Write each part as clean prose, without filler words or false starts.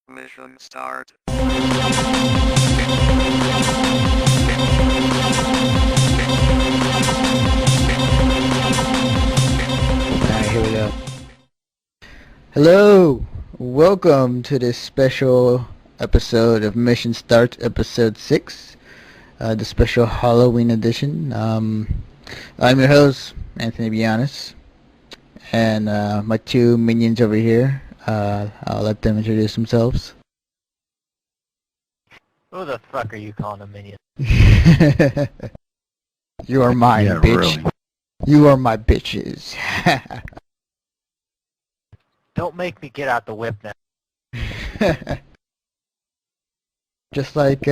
Mission start. Alright, here we go. Hello! Welcome to this special episode of Mission Start, Episode 6, the special Halloween edition. I'm your host, Anthony Bianis, and my two minions over here. I'll let them introduce themselves. Who the fuck are you calling a minion? You are mine, Yeah, bitch. really. You are my bitches. Don't make me get out the whip now. Just like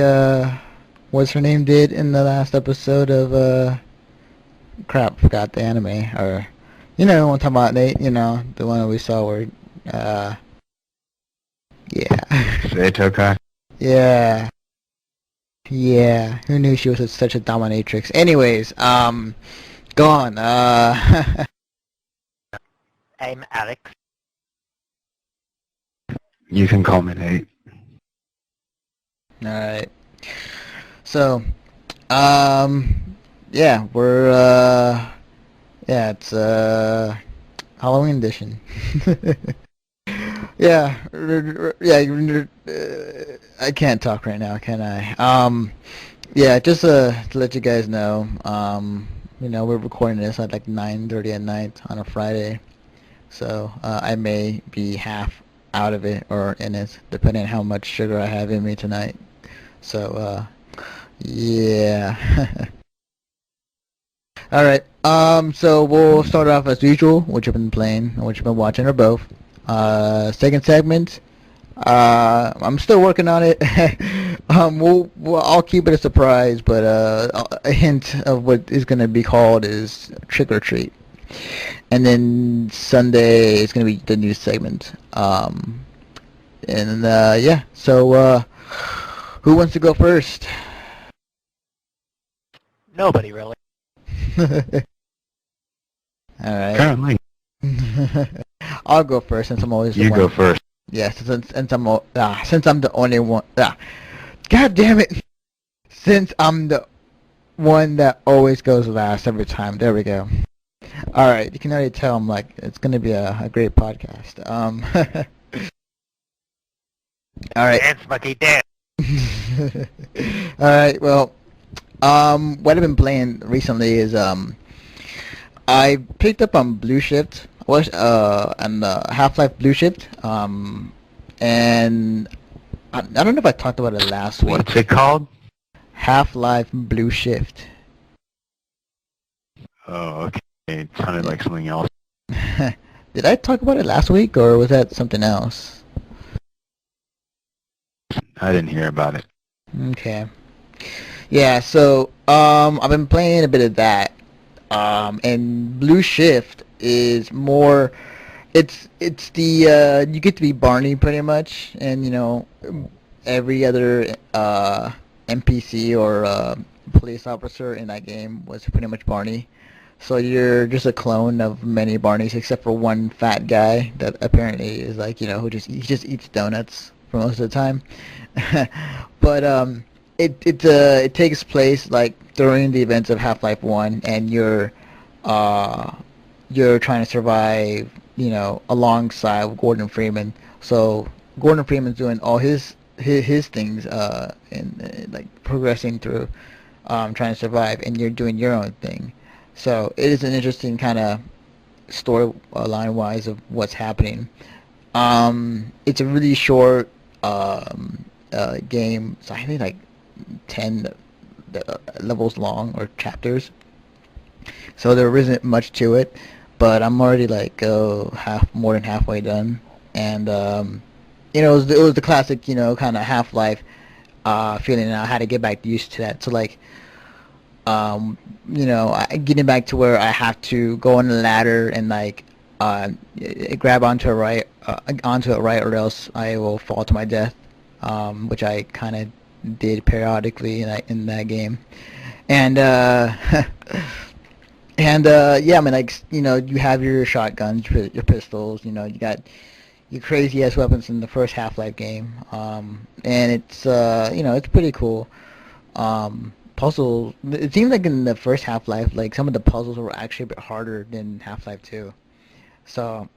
what's her name did in the last episode of crap, forgot the anime, or one talking about Nate, the one that we saw where yeah. Seitokai. Yeah, who knew she was such a dominatrix? Anyways, go on. I'm Alex. You can call me Nate. Alright. So, yeah, we're, it's, Halloween edition. I can't talk right now, can I? Yeah, just, to let you guys know, we're recording this at like 9:30 at night on a Friday. So, I may be half out of it or in it, depending on how much sugar I have in me tonight. So, yeah. Alright, so we'll start off as usual, what you've been playing and what you've been watching, or both. Second segment, I'm still working on it. I'll keep it a surprise, but a hint of what is going to be called is Trick or Treat. And then Sunday is going to be the news segment. Yeah, so who wants to go first? Nobody really. Alright. Currently, I'll go first since I'm always the you one. go first. Yeah, since I'm the only one. God damn it! Since I'm the one that always goes last every time. There we go. All right, you can already tell I'm like it's gonna be a great podcast. All right. Dance, monkey, dance. All right. Well, what I've been playing recently is I picked up on Blue Shift. Was on Half-Life Blue Shift. And I don't know if I talked about it last week. What's it called? Half-Life Blue Shift. Oh, okay. It sounded like something else. Did I talk about it last week, or was that something else? I didn't hear about it. Okay. Yeah, so I've been playing a bit of that. And Blue Shift is more it's the you get to be Barney pretty much, and every other NPC or police officer in that game was pretty much Barney. So you're just a clone of many Barneys, except for one fat guy that apparently is like he just eats donuts for most of the time. But it takes place like during the events of Half-Life 1, and you're trying to survive, alongside Gordon Freeman. So Gordon Freeman's doing all his things, and like progressing through, trying to survive, and you're doing your own thing. So it is an interesting kind of storyline wise of what's happening. It's a really short game. So I think like 10 levels long or chapters. So there isn't much to it, but I'm already like more than halfway done. And it was the classic kind of Half-Life feeling. And I had to get back used to that. So like getting back to where I have to go on the ladder and like grab onto it right, or else I will fall to my death, which I kind of did periodically in that game. And yeah, I mean, like, you have your shotguns, your pistols, you got your crazy ass weapons in the first Half-Life game. And it's it's pretty cool. Puzzle. It seems like in the first Half-Life, like some of the puzzles were actually a bit harder than Half-Life 2. So,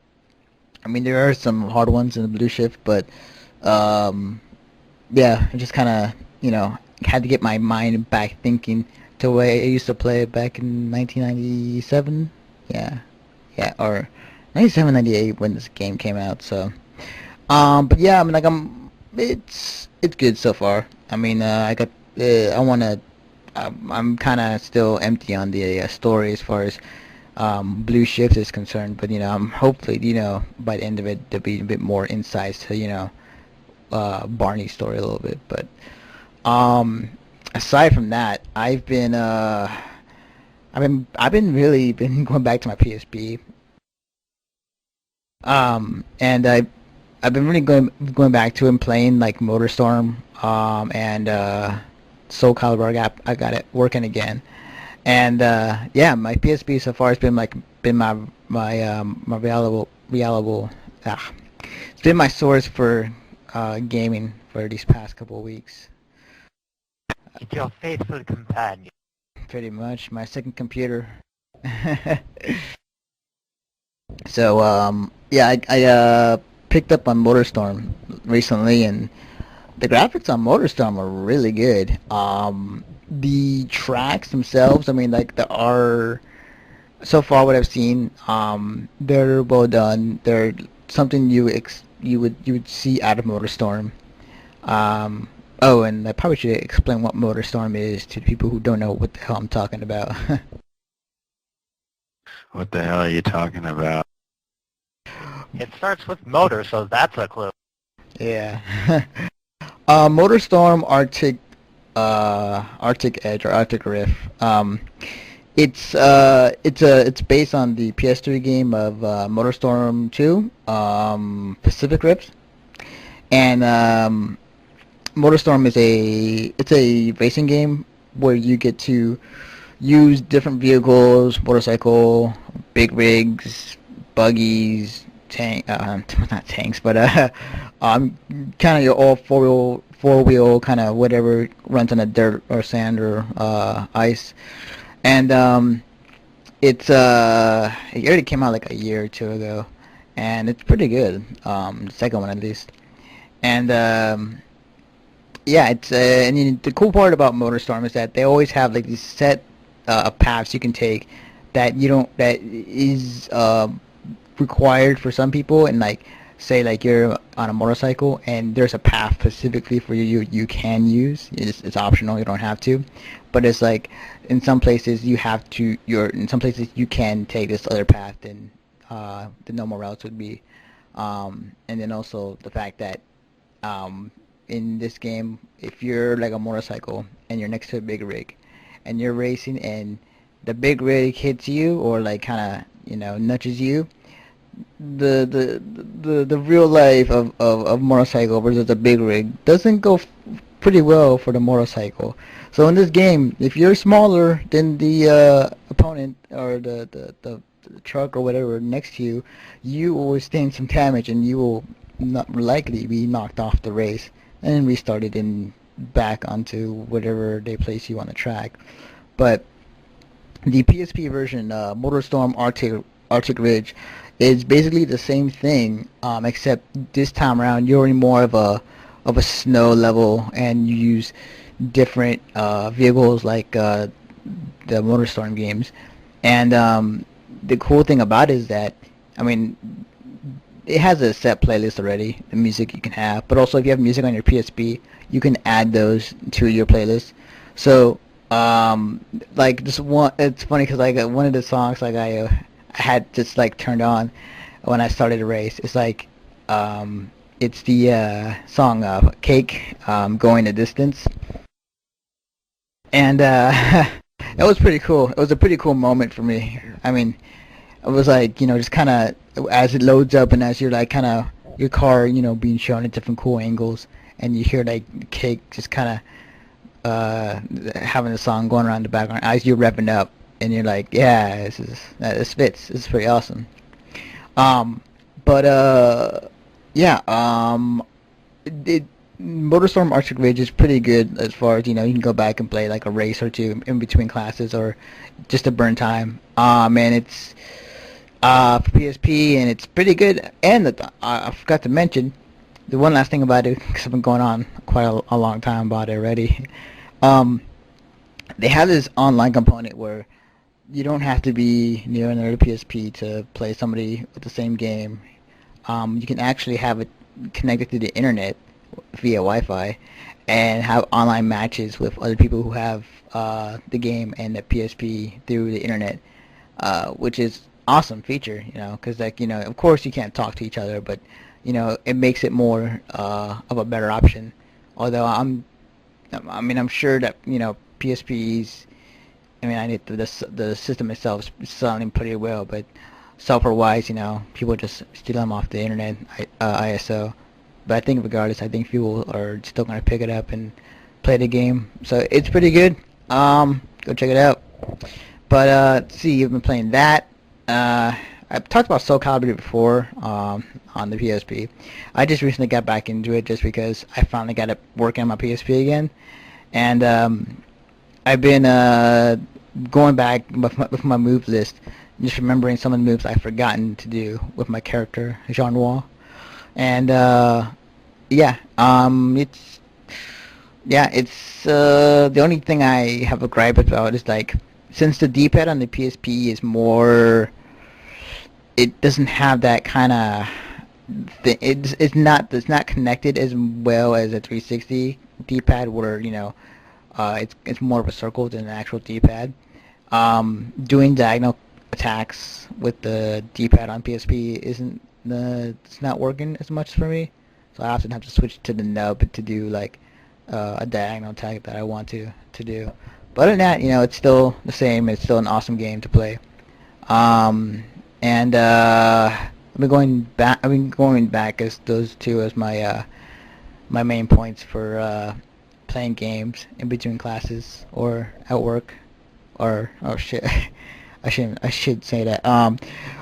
I mean, there are some hard ones in the Blue Shift, but um, yeah, I just kind of had to get my mind back thinking to the way I used to play it back in 1997. Yeah, yeah, or 97, 98 when this game came out. So, but yeah, I mean, like it's good so far. I mean, I want to. I'm kind of still empty on the story as far as Blue Shift is concerned, but I'm hopefully by the end of it there'll be a bit more insights to Barney's story a little bit. But aside from that, I've been really been going back to my PSP, and I've been really going back to and playing like MotorStorm, and Soul Calibur. I got it working again, and yeah, my PSP so far has been my reliable. It's been my source for gaming for these past couple of weeks. It's your faithful companion. Pretty much my second computer. So yeah, I picked up on MotorStorm recently, and the graphics on MotorStorm are really good. The tracks themselves, I mean, like there are so far what I've seen, they're well done. They're something you would see out of MotorStorm. Oh, and I probably should explain what MotorStorm is to people who don't know what the hell I'm talking about. What the hell are you talking about? It starts with motor, so that's a clue. Yeah. MotorStorm Arctic Edge or Arctic Rift. It's based on the PS3 game of MotorStorm 2, Pacific Rift, and MotorStorm is a racing game where you get to use different vehicles, motorcycle, big rigs, buggies, not tanks, but kind of your all four wheel kind of whatever runs on a dirt or sand or ice, and it already came out like a year or two ago, and it's pretty good. The second one at least, and yeah, it's and the cool part about MotorStorm is that they always have like these set paths you can take that is required for some people, and like say like you're on a motorcycle and there's a path specifically for you can use. It's optional, you don't have to, but it's like in some places in some places you can take this other path than the normal routes would be, and then also the fact that in this game, if you're like a motorcycle and you're next to a big rig and you're racing and the big rig hits you or like kind of nudges you, the real life of motorcycle versus a big rig doesn't go pretty well for the motorcycle. So in this game, if you're smaller than the opponent or the truck or whatever next to you, you will sustain some damage and you will not likely be knocked off the race and restarted and back onto whatever they place you on the track. But the PSP version, MotorStorm Arctic Ridge, is basically the same thing, except this time around you're in more of a snow level, and you use different vehicles like the MotorStorm games. And the cool thing about it is that, I mean, it has a set playlist already, the music you can have, but also if you have music on your PSP, you can add those to your playlist. So, like this one, it's funny because like one of the songs like I had just like turned on when I started a race. It's like, it's the song "Cake," "Going the Distance," and it was pretty cool. It was a pretty cool moment for me. I mean, it was like just kind of as it loads up and as you're like kind of your car being shown at different cool angles, and you hear like Cake just kind of having the song going around the background as you're revving up, and you're like, yeah, this fits. This is pretty awesome. But Yeah, it, MotorStorm Arctic Ridge is pretty good as far as, you can go back and play like a race or two in between classes or just to burn time. And it's for PSP and it's pretty good. And I forgot to mention the one last thing about it because I've been going on quite a long time about it already. Um, they have this online component where you don't have to be near another PSP to play somebody with the same game. You can actually have it connected to the internet via Wi-Fi and have online matches with other people who have the game and the PSP through the internet, which is awesome feature, because of course you can't talk to each other, but it makes it more of a better option. Although I'm sure that PSPs. I need the system itself is selling pretty well, but software-wise, people just steal them off the internet, ISO. But I think regardless, I think people are still gonna pick it up and play the game. So it's pretty good. Go check it out. But let's see, you've been playing that. I've talked about Soul Calibur before on the PSP. I just recently got back into it just because I finally got it working on my PSP again, and I've been going back with my move list, just remembering some of the moves I've forgotten to do with my character Jean Noir, and it's the only thing I have a gripe about is like since the D-pad on the PSP is more, it doesn't have that kind of thing. It's not connected as well as a 360 D-pad where it's more of a circle than an actual D-pad. Doing diagonal attacks with the D-pad on PSP it's not working as much for me. So I often have to switch to the nub to do like a diagonal attack that I want to do. But other than that, it's still the same. It's still an awesome game to play. And I've been going back as those two as my my main points for playing games in between classes or at work, or oh shit, I should say that.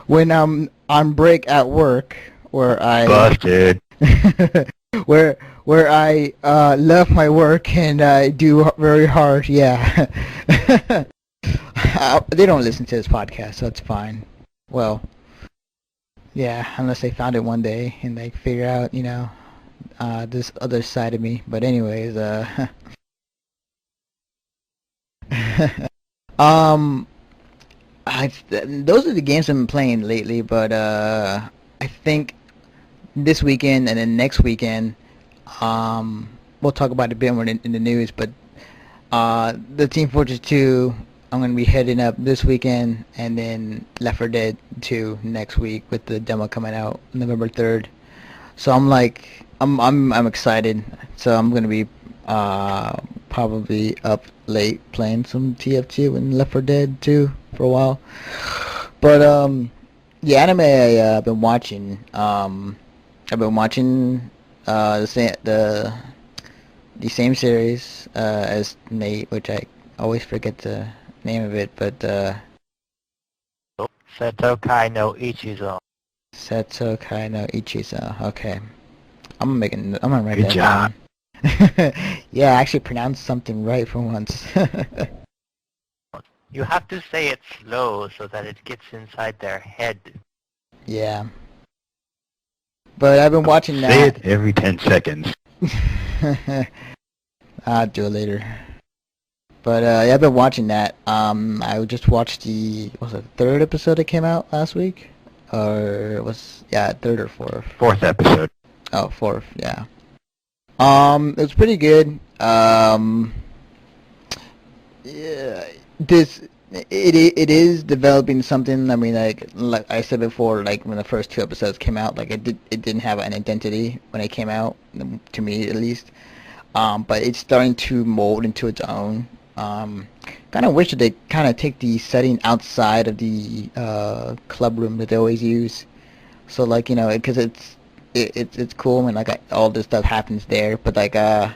When I'm on break at work, where I Busted. where I love my work and I do very hard. Yeah, they don't listen to this podcast, so it's fine. Well, yeah, unless they found it one day and they figure out, this other side of me. But anyways, um, those are the games I've been playing lately. But I think this weekend and then next weekend, we'll talk about it a bit more in the news. But the Team Fortress 2, I'm gonna be heading up this weekend, and then Left 4 Dead 2 next week with the demo coming out November 3rd. So I'm excited. So I'm gonna be probably up late playing some TF2 and Left 4 Dead 2 for a while. But the anime I've been watching, the same series as Nate, which I always forget the name of it, but Setokai no Ichizo. Setokai no Ichizo. Okay, I'm gonna write Good that job. down. Yeah, I actually pronounced something right for once. You have to say it slow so that it gets inside their head. Yeah, but I've been watching Say that. it every 10 seconds. I'll do it later. But yeah, I've been watching that. I just watched was it the third episode that came out last week? Or third or fourth. Fourth episode. Oh, fourth, yeah. It was pretty good. Yeah, it is developing something. I mean, like I said before, like when the first two episodes came out, like it didn't have an identity when it came out, to me at least. But it's starting to mold into its own. Kind of wish that they kind of take the setting outside of the club room that they always use. So like because it's cool and like all this stuff happens there, but like yeah,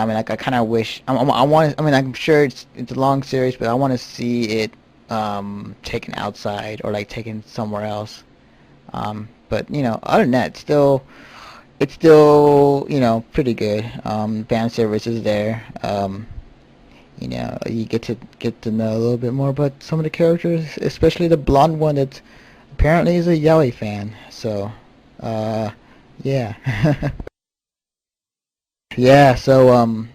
I mean, like I kind of wish I want. I mean, I'm sure it's a long series, but I want to see it taken outside or like taken somewhere else. But other than that, it's still pretty good. Fan service is there. You get to know a little bit more about some of the characters, especially the blonde one that apparently is a yaoi fan. So, yeah. Yeah, so I've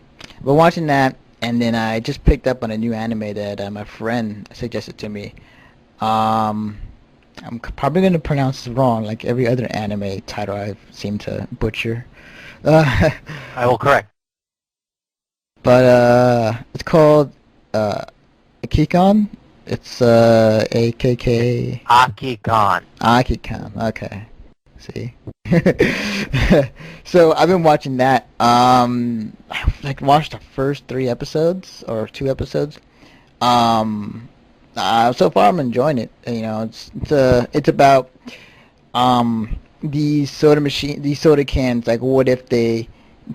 been watching that, and then I just picked up on a new anime that my friend suggested to me. Um, I'm probably gonna pronounce it wrong, like every other anime title I seem to butcher. Uh, I will correct. but it's called uh, Akikon. It's AKK Akikon. Akikon. Okay. See. So I've been watching that. I've like watched the first 3 episodes or 2 episodes. Um, so far I'm enjoying it. It's about these soda cans. Like, what if they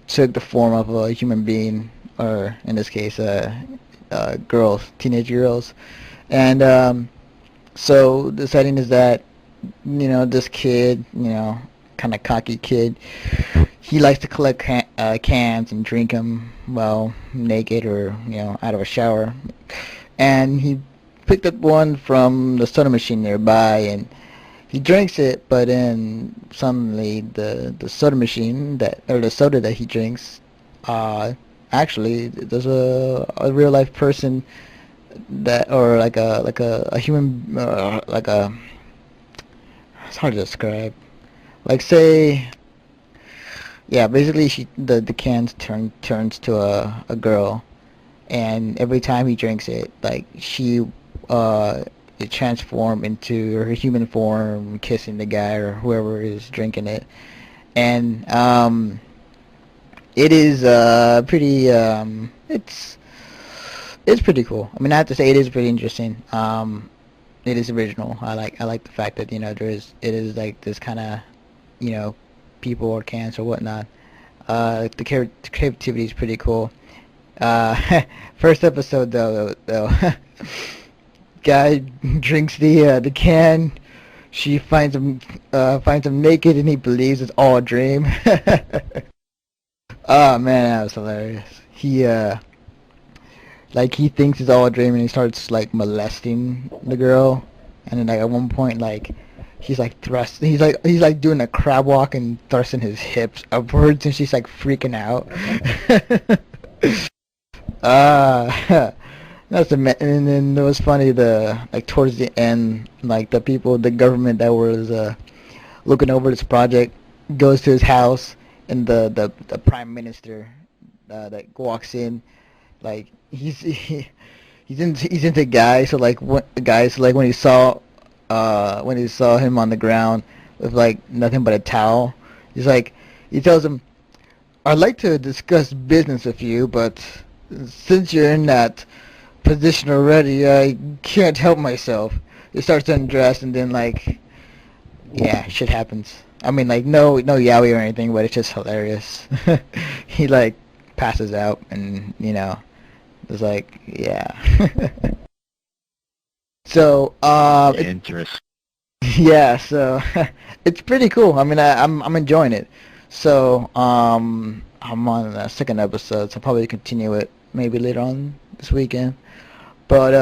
took the form of a human being, or in this case, girls, teenage girls, and so the setting is that this kid, kind of cocky kid, he likes to collect cans and drink them while naked or out of a shower, and he picked up one from the soda machine nearby and he drinks it, but then suddenly the soda machine the soda that he drinks, actually there's a real life person that, or like a human, like a, it's hard to describe. Like, say, yeah, basically the can turns to a girl, and every time he drinks it, like it transform into her human form, kissing the guy or whoever is drinking it, and it is pretty it's pretty cool. I mean, I have to say it is pretty interesting. It is original. I like the fact that it is like this kind of you know people or cans or whatnot. The creativity is pretty cool. First episode though, guy drinks the can. She finds him naked, and he believes it's all a dream. Oh man, that was hilarious. He thinks it's all a dream, and he starts like molesting the girl, and then like at one point like he's like thrusting, he's like doing a crab walk and thrusting his hips upwards, and she's like freaking out. uh and then it was funny, towards the end, like the government that was looking over this project goes to his house, and the prime minister that walks in, like he's into guys, so like when he saw him on the ground with like nothing but a towel, he tells him, "I'd like to discuss business with you, but since you're in that position already, I can't help myself." He starts to undress, and then yeah, shit happens. I mean, like, no yaoi or anything, but it's just hilarious. He like passes out, and it's like, yeah. So Interesting. yeah, so it's pretty cool. I mean, I'm enjoying it. So I'm on the second episode, so I'll probably continue it maybe later on this weekend. But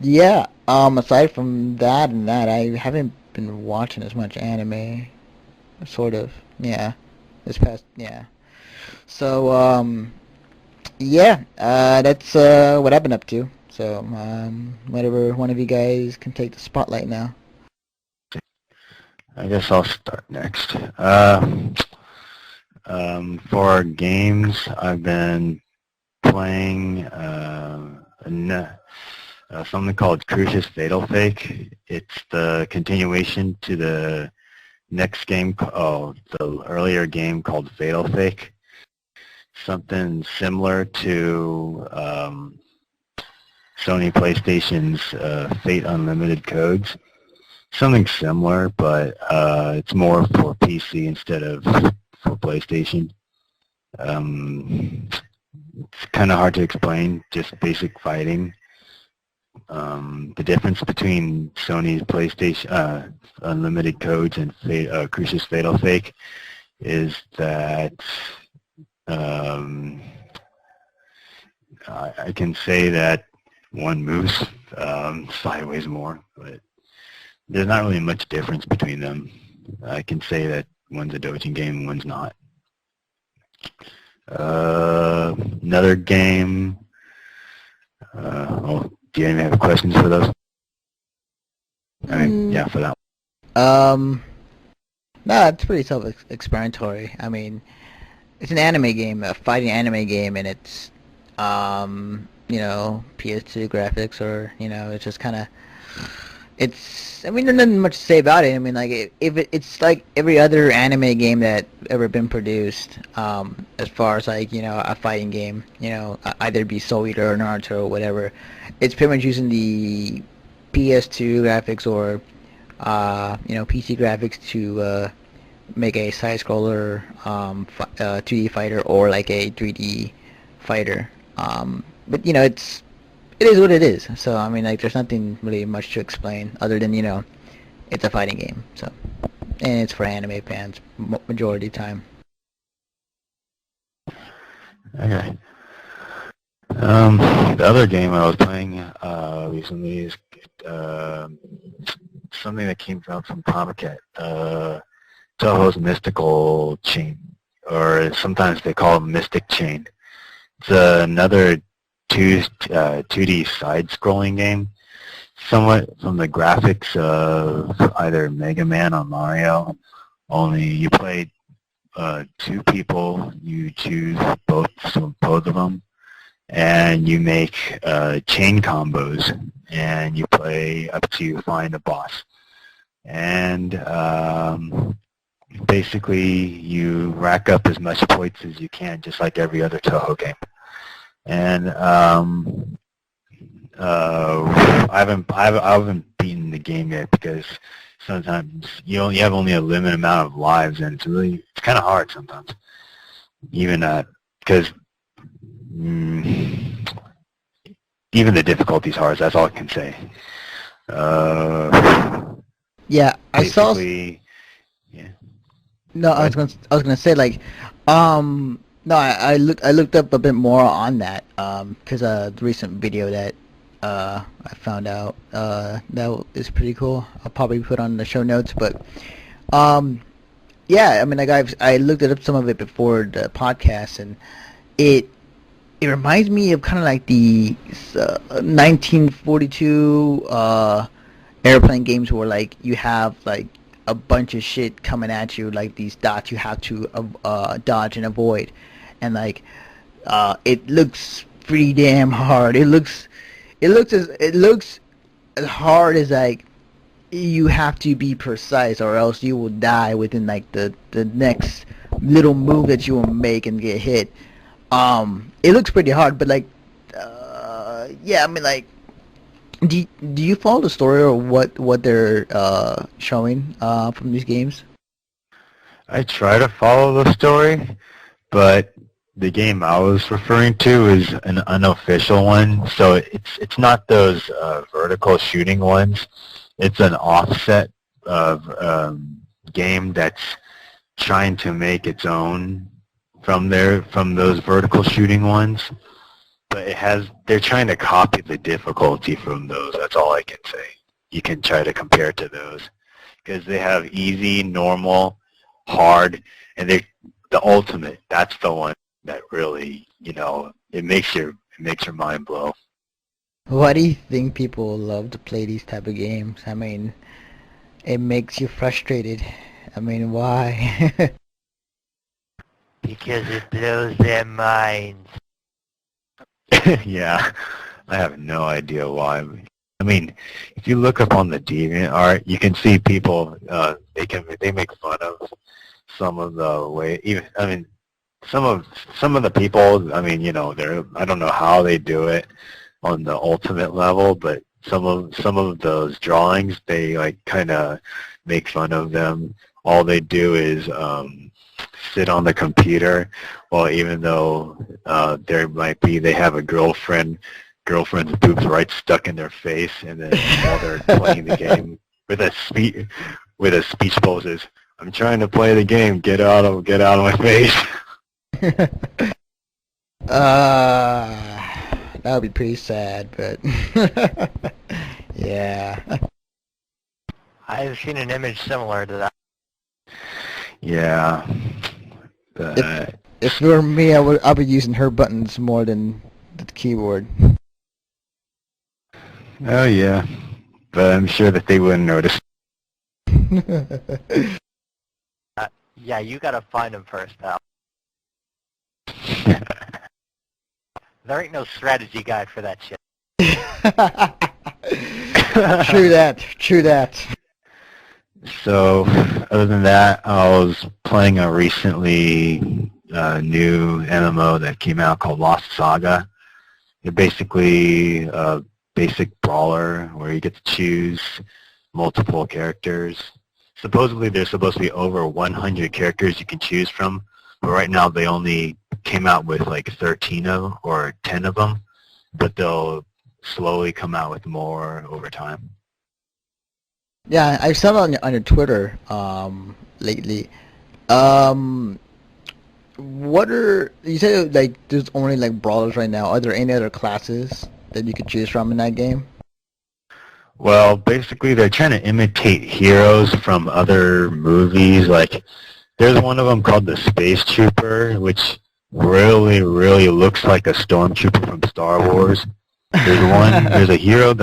yeah. Aside from that and that, I haven't been watching as much anime. Sort of. Yeah. Yeah. So yeah. That's what I've been up to. So whatever one of you guys can take the spotlight now. I guess I'll start next. For games, I've been playing something called Crucius Fatal Fake. It's the continuation to the next game, the earlier game called Fatal Fake. Something similar to Sony PlayStation's Fate Unlimited Codes. Something similar, but it's more for PC instead of for PlayStation. It's kind of hard to explain, just basic fighting. the difference between Sony's PlayStation Unlimited Codes and Crucius Fatal Fake is that I can say that one moves sideways more, but there's not really much difference between them. I can say that one's a dojin game, one's not. Another game. Do you have questions for those? I mean, yeah, for that. No, it's pretty self-explanatory. I mean, it's an anime game, a fighting anime game, and it's, you know, PS2 graphics, or, you know, it's just kind of, I mean, there's nothing much to say about it. I mean, like, it's like every other anime game that ever been produced, as far as, like, you know, a fighting game, you know, either be Soul Eater or Naruto or whatever. It's pretty much using the PS2 graphics or, you know, PC graphics to, make a side-scroller, 2D fighter, or like a 3D fighter. But, you know, it is what it is. So, I mean, like, there's nothing really much to explain other than, you know, it's a fighting game. So, and it's for anime fans majority of the time. Okay. The other game I was playing recently is something that came out from Tomcat, Toho's Mystical Chain, or sometimes they call it Mystic Chain. It's another 2D side-scrolling game, somewhat from the graphics of either Mega Man or Mario, only you play two people, you choose both of them, and you make chain combos, and you play up to find a boss. And basically you rack up as much points as you can, just like every other Toho game. And I haven't beaten the game yet because sometimes you have only a limited amount of lives, and it's kind of hard sometimes. Even because even the difficulty's hard. That's all I can say. Yeah, I saw. Yeah. No, I was gonna say, like, no, I looked up a bit more on that, because the recent video that I found out that is pretty cool. I'll probably put on the show notes, but yeah, I mean, like, I looked up some of it before the podcast, and it reminds me of kind of like the 1942 airplane games where, like, you have like a bunch of shit coming at you, like these dots you have to dodge and avoid, and like it looks pretty damn hard. It looks as hard as, like, you have to be precise or else you will die within like the next little move that you will make and get hit. It looks pretty hard, but like, yeah, I mean, like, do you follow the story or what they're showing from these games? I try to follow the story, but the game I was referring to is an unofficial one, so it's not those vertical shooting ones. It's an offset of game that's trying to make its own from those vertical shooting ones. But they're trying to copy the difficulty from those. That's all I can say. You can try to compare it to those because they have easy, normal, hard, and the ultimate. That's the one that really, you know, it makes your mind blow. Why do you think people love to play these type of games? I mean, it makes you frustrated. I mean, why? Because it blows their minds. Yeah, I have no idea why. I mean, if you look up on the DeviantArt, you can see people. They make fun of some of the way. Even I mean, some of the people. I mean, you know, I don't know how they do it on the ultimate level, but some of those drawings, they like kind of make fun of them. All they do is sit on the computer, well, even though they have a girlfriend girlfriend's boobs right stuck in their face, and then while they're playing the game with a speech poses, "I'm trying to play the game. Get out of my face." That would be pretty sad, but yeah. I've seen an image similar to that. Yeah. If it were me, I'd be using her buttons more than the keyboard. Oh yeah, but I'm sure that they wouldn't notice. Yeah, you gotta find him first, pal. There ain't no strategy guide for that shit. True that. So, other than that, I was playing a recently new MMO that came out called Lost Saga. They're basically a basic brawler where you get to choose multiple characters. Supposedly there's supposed to be over 100 characters you can choose from, but right now they only came out with like 13 or 10 of them, but they'll slowly come out with more over time. Yeah, I saw it on your Twitter lately. What are you said like there's only like brawlers right now? Are there any other classes that you could choose from in that game? Well, basically they're trying to imitate heroes from other movies. Like there's one of them called the Space Trooper, which really looks like a stormtrooper from Star Wars. There's a hero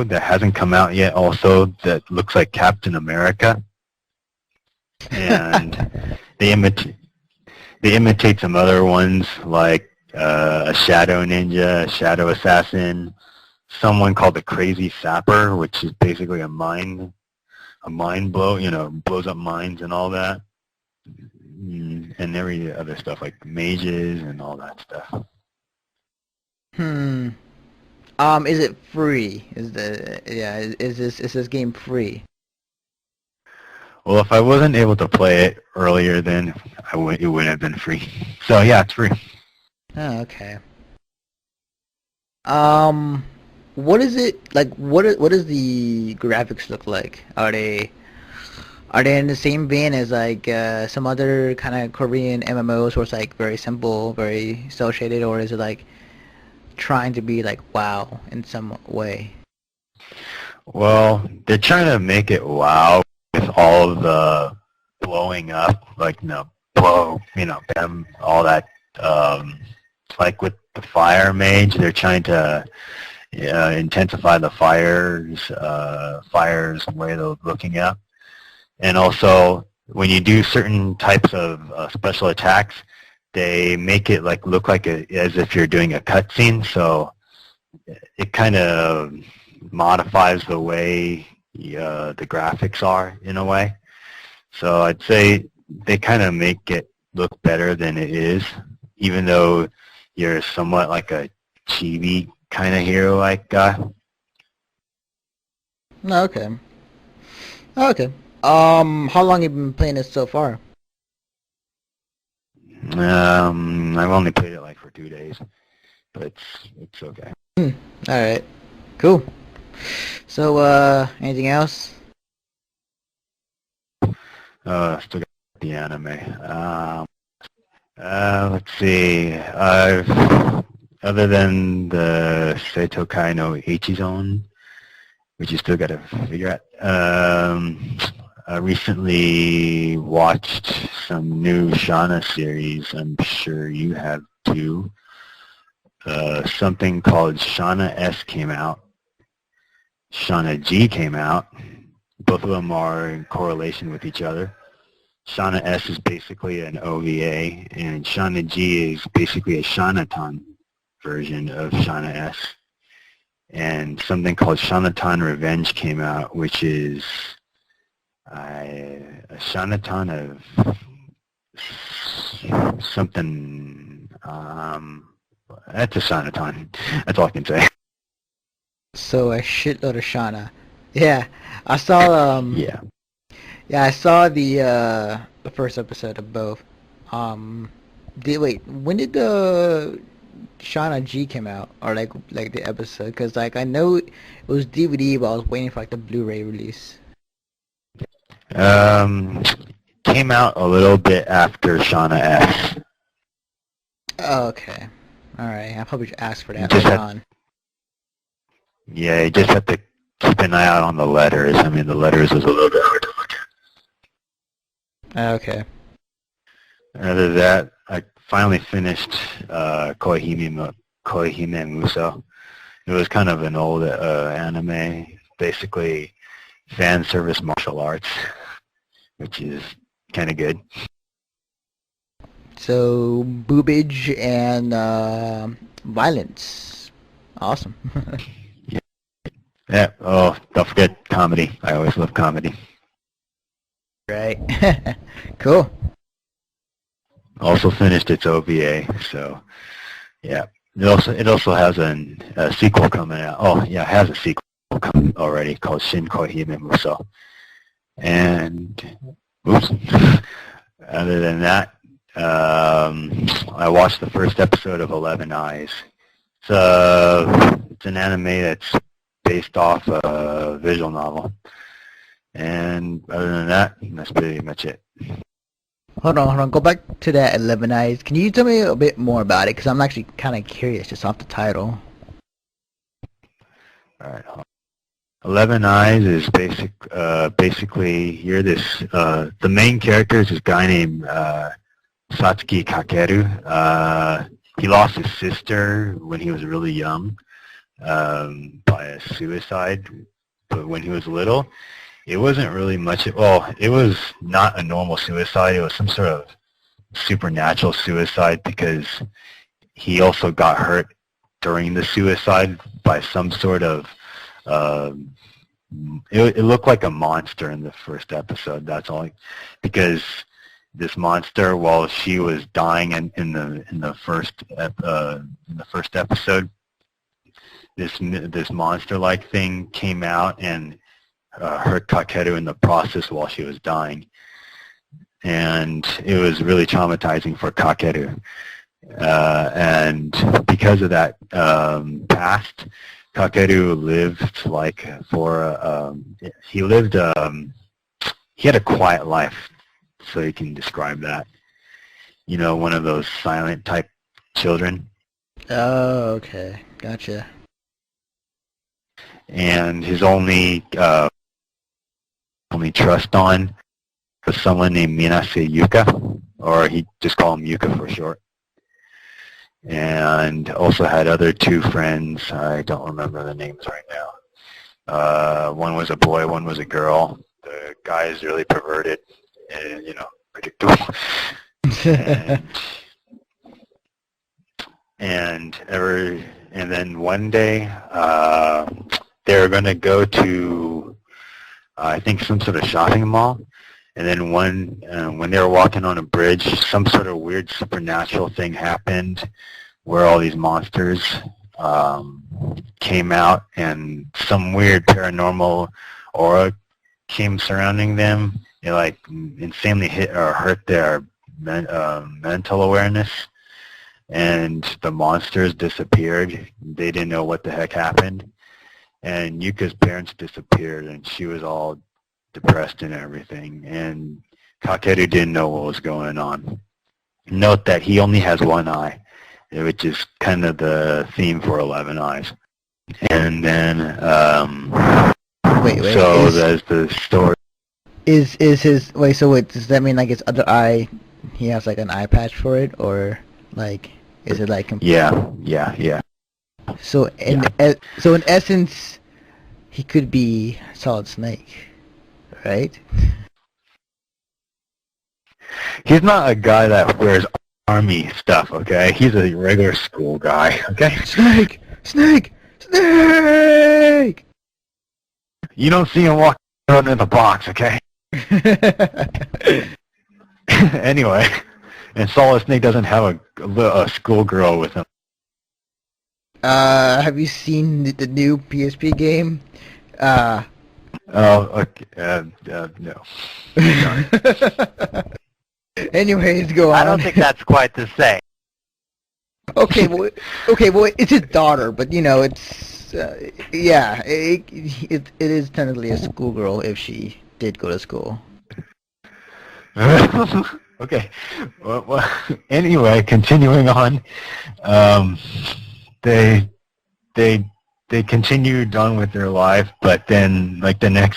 that hasn't come out yet also that looks like Captain America. And they imitate some other ones like a Shadow Ninja, a Shadow Assassin, someone called the Crazy Sapper, which is basically a mind blow, blows up mines and all that, and every other stuff like mages and all that stuff. Is it free? Is this game free? Well, if I wasn't able to play it earlier, then it would have been free. So yeah, it's free. Oh, okay. What is it like? What does the graphics look like? Are they in the same vein as like some other kind of Korean MMOs, where it's like very simple, very cel shaded, or is it like trying to be like WoW in some way? Well, they're trying to make it WoW with all of the blowing up, like bam, all that. Like with the fire mage, they're trying to intensify the fires way they're looking at, and also when you do certain types of special attacks, they make it like look like as if you're doing a cutscene. So it kind of modifies the way the graphics are in a way. So I'd say they kind of make it look better than it is, even though you're somewhat like a chibi kind of hero like guy. Okay. How long have you been playing this so far? I've only played it like for 2 days, but it's okay. All right. Cool. So, anything else? Still got the anime. Let's see. Other than the Seitokai no Ichizon, which you still got to figure out. I recently watched some new Shauna series. I'm sure you have too. Something called Shauna S came out. Shauna G came out. Both of them are in correlation with each other. Shauna S is basically an OVA, and Shauna G is basically a Shaunaton version of Shauna S. And something called Shaunaton Revenge came out, which is a Shaunaton of something. That's a Shaunaton. That's all I can say. So a shitload of Shauna. Yeah, I saw. Yeah. Yeah, I saw the first episode of both. When did Shauna G came out, or like the episode? Because like I know it was DVD, but I was waiting for like the Blu-ray release. Came out a little bit after Shauna S. Oh, okay. All right. I probably should ask for that Just later had, on. yeah, you just have to keep an eye out on the letters. I mean, the letters was a little bit hard to look Okay. at. Other than that, I finally finished Koihime Muso. It was kind of an old anime, basically fan service martial arts, which is kind of good. So boobage and violence. Awesome. Yeah. Oh, don't forget comedy. I always love comedy. Right. Cool. Also finished its OVA, so yeah. It also has a sequel coming out. Oh yeah, it has a sequel coming already called Shin Koihime Muso. And oops. Other than that, I watched the first episode of 11 Eyes. It's an anime that's based off a visual novel. And other than that, that's pretty much it. Hold on. Go back to that 11 Eyes. Can you tell me a bit more about it? Because I'm actually kind of curious just off the title. All right. 11 Eyes is basically you're this, the main character is this guy named Satsuki Kakeru. He lost his sister when he was really young by a suicide, but when he was little. It wasn't really much, well, it was not a normal suicide. It was some sort of supernatural suicide because he also got hurt during the suicide by some sort of, it looked like a monster in the first episode, that's all. Because this monster, while she was dying in the first episode, this monster-like thing came out and hurt Kakeru in the process while she was dying. And it was really traumatizing for Kakeru. And because of that past, Kakeru lived like he had a quiet life, so you can describe that. You know, one of those silent type children. Oh, okay. Gotcha. And his only trust on was someone named Minase Yuka, or he just called him Yuka for short. And also had other two friends. I don't remember the names right now. One was a boy, one was a girl. The guy is really perverted and, predictable. and then one day they were going to go to I think some sort of shopping mall, and then when they were walking on a bridge, some sort of weird supernatural thing happened where all these monsters came out, and some weird paranormal aura came surrounding them. It like insanely hit or hurt their mental awareness, and the monsters disappeared. They didn't know what the heck happened. And Yuka's parents disappeared, and she was all depressed and everything. And Kakeru didn't know what was going on. Note that he only has one eye, which is kind of the theme for 11 Eyes. And then, wait. so there's the story. Is his does that mean like his other eye? He has like an eye patch for it, or like is it like? Yeah. So in essence, he could be Solid Snake, right? He's not a guy that wears army stuff, okay? He's a regular school guy, okay? Snake! You don't see him walking around in the box, okay? Anyway, and Solid Snake doesn't have a schoolgirl with him. Have you seen the new PSP game? Oh, okay. No. Sorry. Anyways, go on. I don't think that's quite the same. Well, it's his daughter, but it's yeah, it is technically a schoolgirl if she did go to school. Okay. Well, anyway, continuing on, they they they continued on with their life, but then like a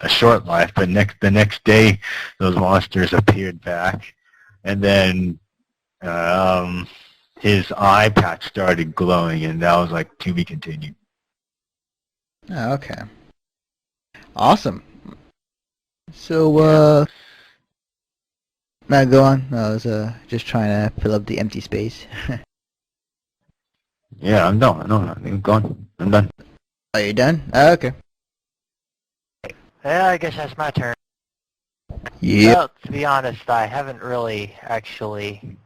short life, but the next day those monsters appeared back, and then his eye patch started glowing, and that was like to be continued. Oh, okay. Awesome. So, now go on. I was just trying to fill up the empty space. Yeah, I'm done. No, I'm gone. I'm done. Are you done? Oh, okay. Yeah, I guess that's my turn. Yeah. Well, to be honest, I haven't really actually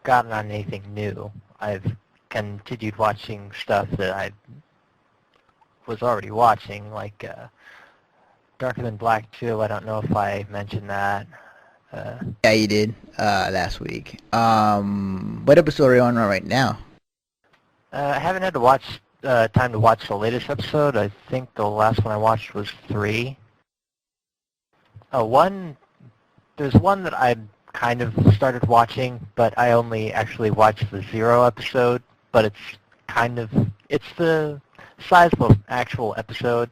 gotten on anything new. I've continued watching stuff that I was already watching, like Darker Than Black 2. I don't know if I mentioned that. Yeah, you did last week. What episode are you on right now? I haven't had to watch time to watch the latest episode. I think the last one I watched was 3. There's one that I kind of started watching, but I only actually watched the 0 episode. But it's the size of an actual episode.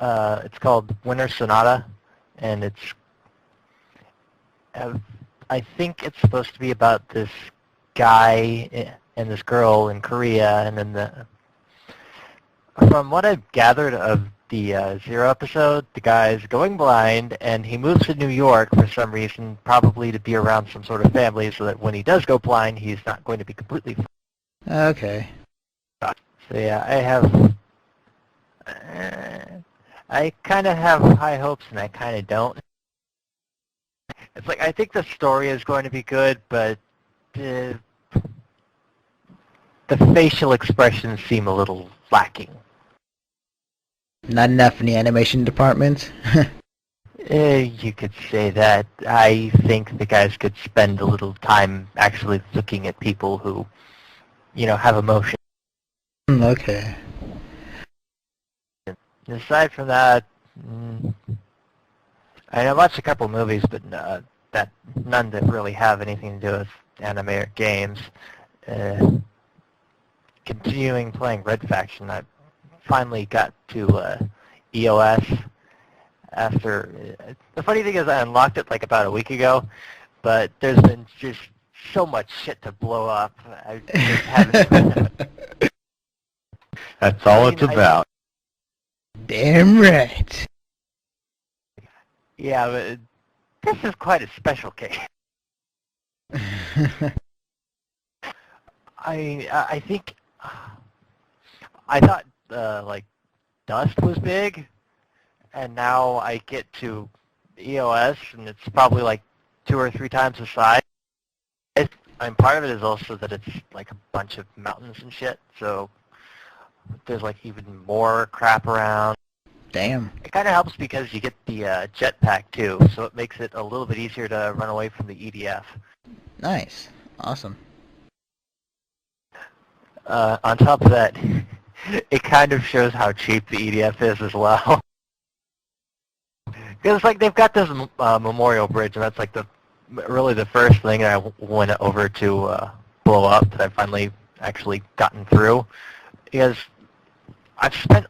It's called Winter Sonata, and I think it's supposed to be about this guy and this girl in Korea, and then from what I've gathered of the 0 episode, the guy's going blind, and he moves to New York for some reason, probably to be around some sort of family, so that when he does go blind, he's not going to be completely. Okay. So yeah, I kind of have high hopes, and I kind of don't. It's like I think the story is going to be good, but the facial expressions seem a little lacking. Not enough in the animation department? You could say that. I think the guys could spend a little time actually looking at people who, have emotion. Okay. Aside from that, I watched a couple movies, but none that really have anything to do with anime or games. Continuing playing Red Faction, I finally got to EOS after. The funny thing is I unlocked it like about a week ago, but there's been just so much shit to blow up. I just haven't. That's all it's about. Damn right. Yeah, but this is quite a special case. I think I thought like Dust was big, and now I get to EOS, and it's probably like 2 or 3 times the size. And part of it is also that it's like a bunch of mountains and shit, so there's like even more crap around. Damn. It kind of helps because you get the jetpack too, so it makes it a little bit easier to run away from the EDF. Nice. Awesome. On top of that, it kind of shows how cheap the EDF is as well. Because like they've got this memorial bridge, and that's like really the first thing I went over to blow up that I've finally actually gotten through. Because I've spent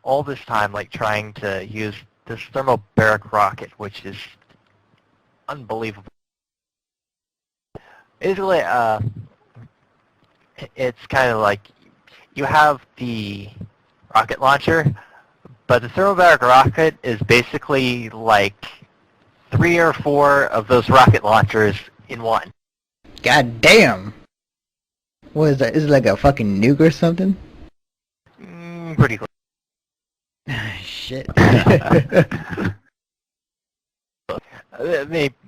all this time like trying to use this thermobaric rocket, which is unbelievable. Basically, it's kind of like you have the rocket launcher, but the thermobaric rocket is basically like 3 or 4 of those rocket launchers in one. God damn. What is that? Is it like a fucking nuke or something? Pretty close. Shit.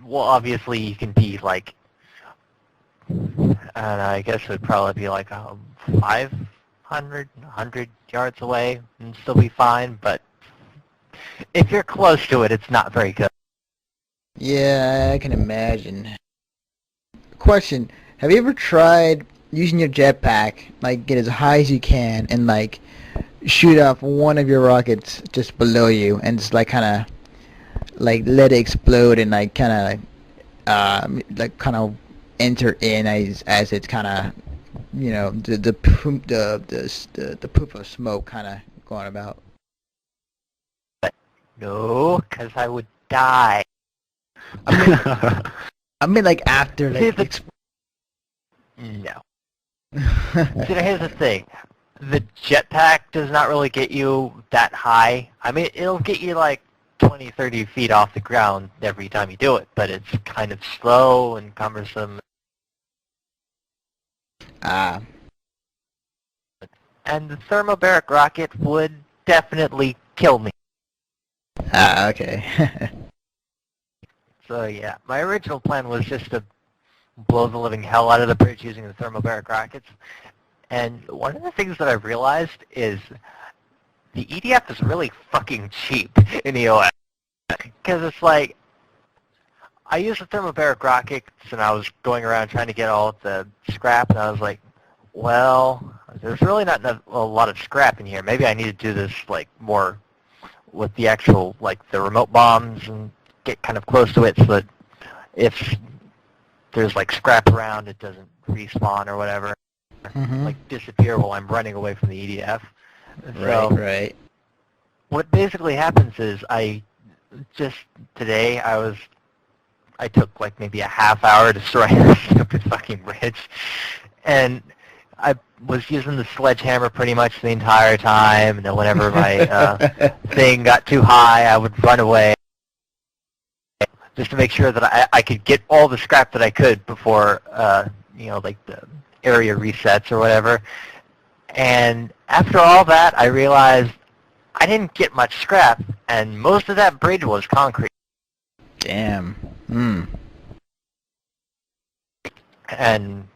Well, obviously you can be like, I don't know, I guess it would probably be like 500, 100 yards away and still be fine, but if you're close to it, it's not very good. Yeah, I can imagine. Question: have you ever tried using your jetpack, like get as high as you can, and like shoot off one of your rockets just below you, and just like kind of like let it explode and like kind of enter in as it's kind of the poof of smoke kind of going about. No, because I would die. I mean like after like. No. See, here's the thing. The jetpack does not really get you that high. I mean, it'll get you like 20, 30 feet off the ground every time you do it, but it's kind of slow and cumbersome. And the thermobaric rocket would definitely kill me. Okay. So yeah, my original plan was just to blow the living hell out of the bridge using the thermobaric rockets. And one of the things that I've realized is the EDF is really fucking cheap in EOS. Because it's like, I used the thermobaric rockets and I was going around trying to get all of the scrap, and I was like, well, there's really not a lot of scrap in here. Maybe I need to do this like more with the actual, like the remote bombs, and get kind of close to it so that if there's like scrap around, it doesn't respawn or whatever, like disappear while I'm running away from the EDF. Right. What basically happens is today I took like maybe a half hour to destroy this stupid fucking bridge, and I was using the sledgehammer pretty much the entire time, and then whenever my thing got too high, I would run away just to make sure that I could get all the scrap that I could before, like the area resets or whatever. And after all that, I realized I didn't get much scrap, and most of that bridge was concrete. Damn. And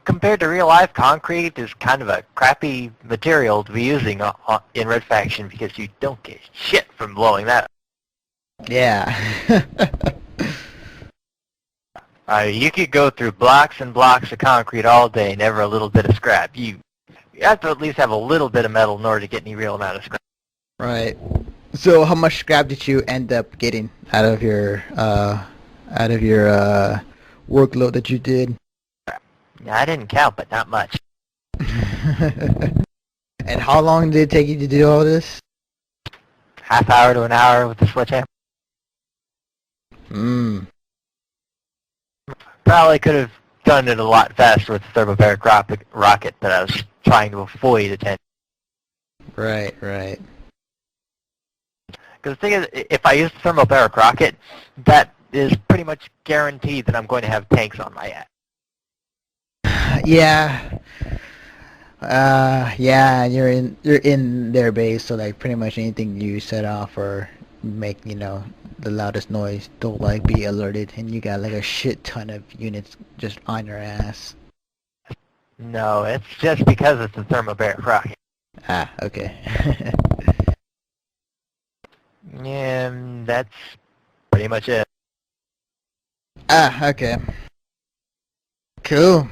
compared to real life, concrete is kind of a crappy material to be using in Red Faction because you don't get shit from blowing that up. Yeah. You could go through blocks and blocks of concrete all day, never a little bit of scrap. You have to at least have a little bit of metal in order to get any real amount of scrap. Right. So how much scrap did you end up getting out of your workload that you did? I didn't count, but not much. And how long did it take you to do all this? Half hour to an hour with the sledgehammer. Probably could have done it a lot faster with the thermobaric rocket, but I was trying to avoid attention. Right. Because the thing is, if I use the thermobaric rocket, that is pretty much guaranteed that I'm going to have tanks on my ass. Yeah. You're in their base, so like pretty much anything you set off or make, the loudest noise, they'll like be alerted, and you got like a shit ton of units just on your ass. No, it's just because it's a thermobaric rocket. Okay. Yeah, that's pretty much it. Okay. Cool.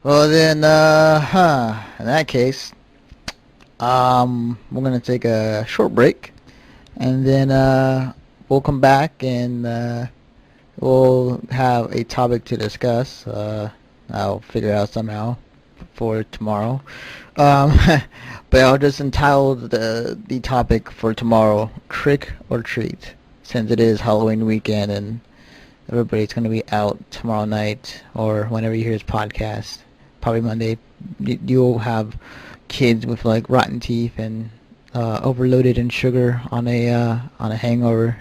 Well then, in that case, we're gonna take a short break, and then we'll come back and we'll have a topic to discuss. I'll figure out somehow for tomorrow. But I'll just entitle the topic for tomorrow, Trick or Treat, since it is Halloween weekend and everybody's going to be out tomorrow night or whenever you hear this podcast, probably Monday. You'll have kids with like rotten teeth and overloaded in sugar on a hangover.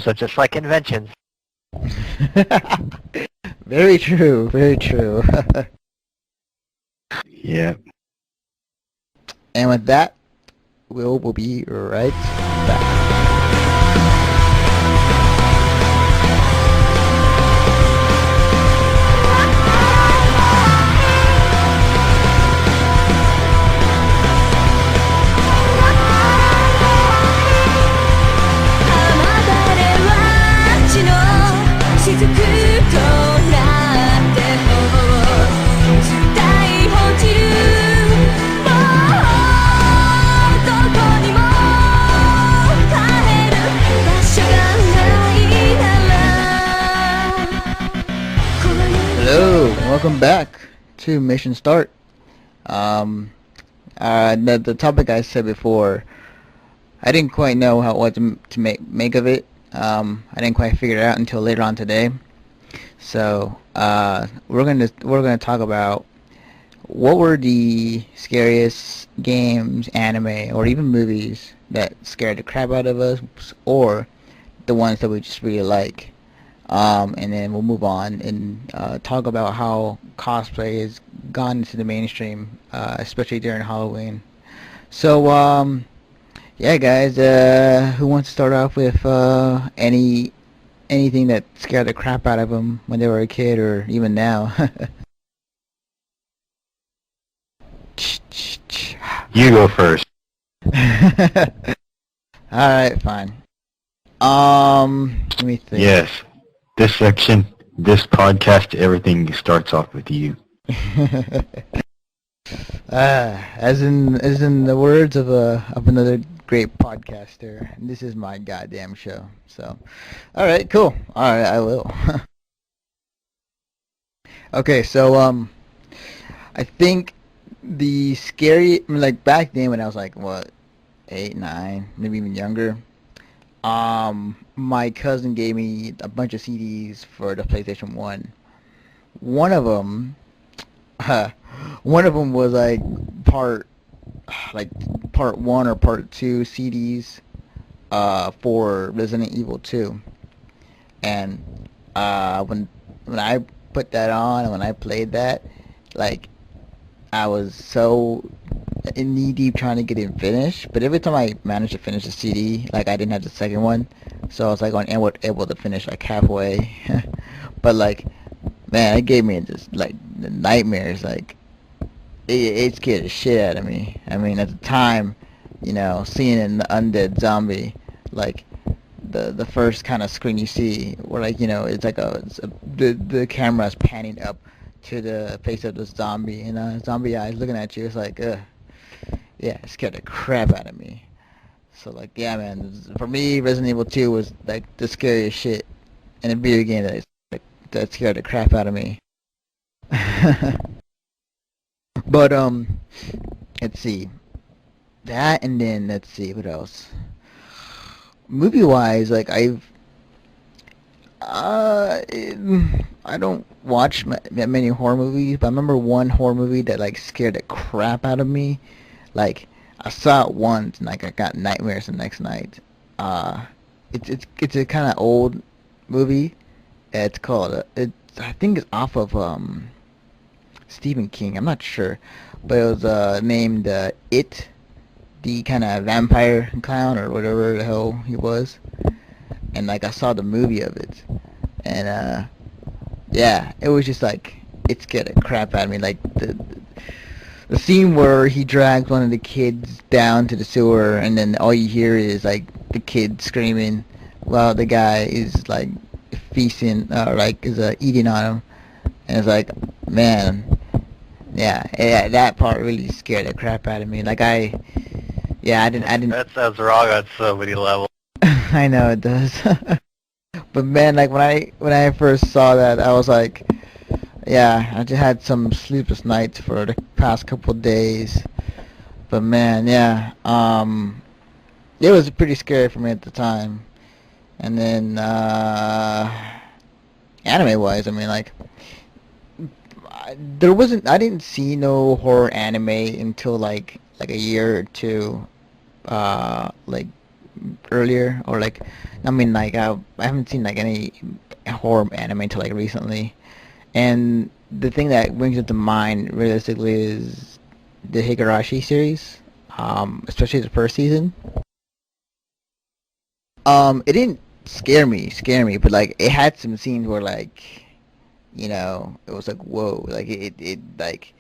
So just like conventions. Very true. Yeah. And with that, we'll be right back. 「しずくと welcome back to Mission Start. Um, the topic I said before, I didn't quite know what to make of it. I didn't quite figure it out until later on today. So we're gonna talk about what were the scariest games, anime, or even movies that scared the crap out of us, or the ones that we just really like. And then we'll move on and talk about how cosplay has gone into the mainstream, especially during Halloween. So, yeah, guys, who wants to start off with anything that scared the crap out of them when they were a kid or even now? You go first. All right, fine. Let me think. Yes. This section, this podcast, everything starts off with you. As in the words of another great podcaster, this is my goddamn show. So, all right, cool. All right, I will. Okay, so I think the scary, I mean, like back then when I was like what, 8, 9, maybe even younger. My cousin gave me a bunch of CDs for the PlayStation 1. One of them, one of them was like part 1 or part 2 CDs, for Resident Evil 2. And, when I put that on and when I played that, like, I was so knee deep trying to get it finished, but every time I managed to finish the CD, like I didn't have the second one, so I was like able to finish like halfway. But like, man, it gave me just like the nightmares. Like it scared the shit out of me. I mean, at the time, seeing an undead zombie, like the first kind of screen you see, where like it's like the camera's panning up to the face of the zombie, and zombie eyes looking at you. It's like, yeah, it scared the crap out of me. So like, yeah, man, for me, Resident Evil 2 was like the scariest shit in a video game that scared the crap out of me. But let's see that, and then let's see what else. Movie wise, like I don't watch that many horror movies, but I remember one horror movie that like scared the crap out of me. Like I saw it once and like I got nightmares the next night. It's a kind of old movie. It's called I think it's off of Stephen King. I'm not sure, but it was named It, the kind of vampire clown or whatever the hell he was. And like I saw the movie of it, and yeah, it was just like it scared the crap out of me. Like the scene where he drags one of the kids down to the sewer, and then all you hear is like the kid screaming while the guy is like feasting, like is eating on him, and it's like, man, yeah, that part really scared the crap out of me. Like I didn't. That sounds wrong on so many levels. I know it does. But man, like when I first saw that, I was like, yeah, I just had some sleepless nights for the past couple of days. But man, yeah, it was pretty scary for me at the time. And then anime wise, I mean, like I didn't see no horror anime until like a year or two, like earlier, or like, I mean, like I haven't seen like any horror anime until like recently. And the thing that brings it to mind realistically is the Higurashi series, especially the first season. It didn't scare me, but like it had some scenes where like, it was like whoa, like it like,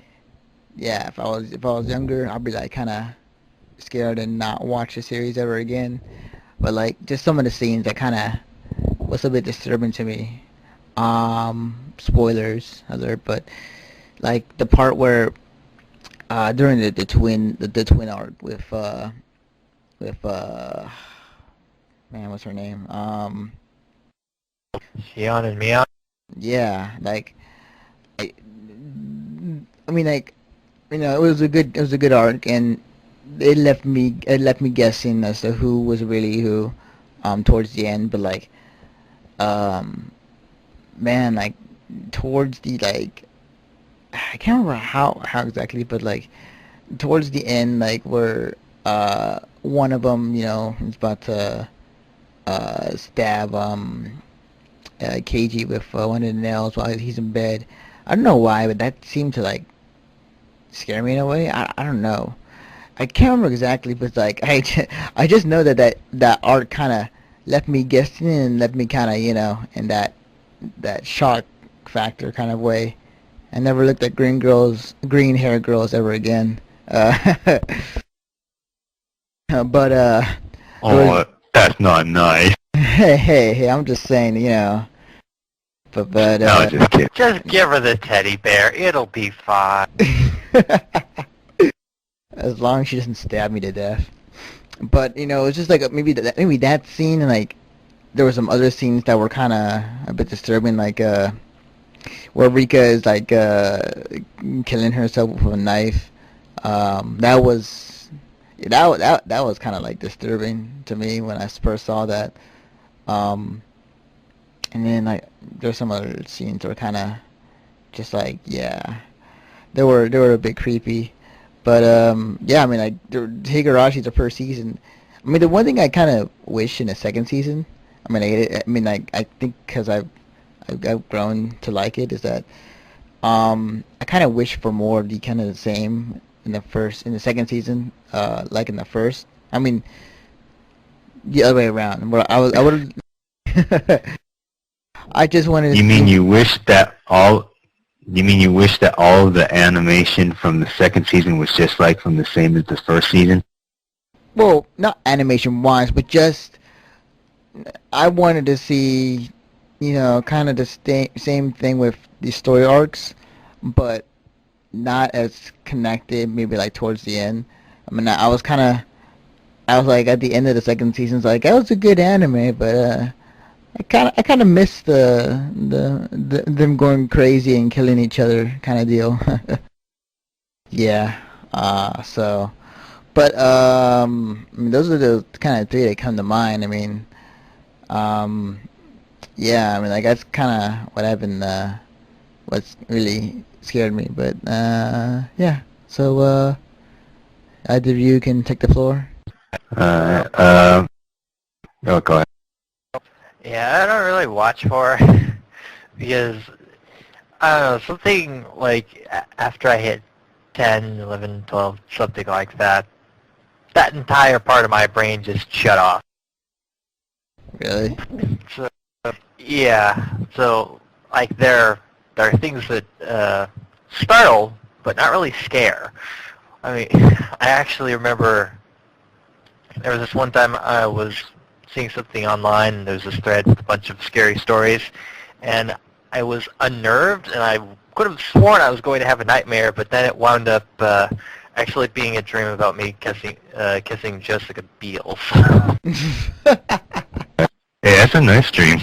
yeah, if I was younger, I'd be like kind of scared and not watch the series ever again. But like just some of the scenes that kind of was a bit disturbing to me. Spoilers alert, but like the part where during the twin arc with man, what's her name? Shion and Mion. Yeah, like I mean, like, it was a good arc, and it left me guessing as to who was really who, towards the end. But like, um, man, like, towards the like, I can't remember how exactly, but like, towards the end, like, where one of them, is about to stab KG with one of the nails while he's in bed. I don't know why, but that seemed to like scare me in a way. I don't know. I can't remember exactly, but like I just know that art kind of left me guessing and left me kind of in that shock factor kind of way. I never looked at green hair girls ever again. But Oh, that's not nice. hey, I'm just saying, but No, just kidding. Just give her the teddy bear. It'll be fine. as long as she doesn't stab me to death. But it's just like maybe that scene, and like there were some other scenes that were kind of a bit disturbing, like where Rika is like killing herself with a knife. That was that was kind of like disturbing to me when I first saw that. And then like there's some other scenes that were kind of just like they were a bit creepy. But yeah, I mean like Higarashi's the first season. I mean the one thing I kind of wish in the second season. I think because I've grown to like it is that I kind of wish for more of the kind of the same in the second season, like in the first. I mean the other way around. Where I would I just wanted to You mean see. you wish that all? You mean you wish that all of the animation from the second season was just like from the same as the first season? Well, not animation wise, but just I wanted to see, kind of the same thing with the story arcs, but not as connected. Maybe like towards the end. I mean, I was like at the end of the second season, it's like that was a good anime, but I kind of missed the them going crazy and killing each other kind of deal. Yeah. So, but I mean, those are the kind of three that come to mind. I mean, um, yeah. I mean, like that's kind of what I've been, what's really scared me. But yeah. So, either of you can take the floor. Uh, uh, oh, go ahead. Yeah, I don't really watch horror because I don't know, something like after I hit 10, 11, 12, something like that, that entire part of my brain just shut off. Really? So, yeah, so like there are things that startle but not really scare. I mean, I actually remember there was this one time I was seeing something online, and there was this thread with a bunch of scary stories, and I was unnerved, and I could have sworn I was going to have a nightmare, but then it wound up actually being a dream about me kissing Jessica Biel. Hey, that's a nice dream.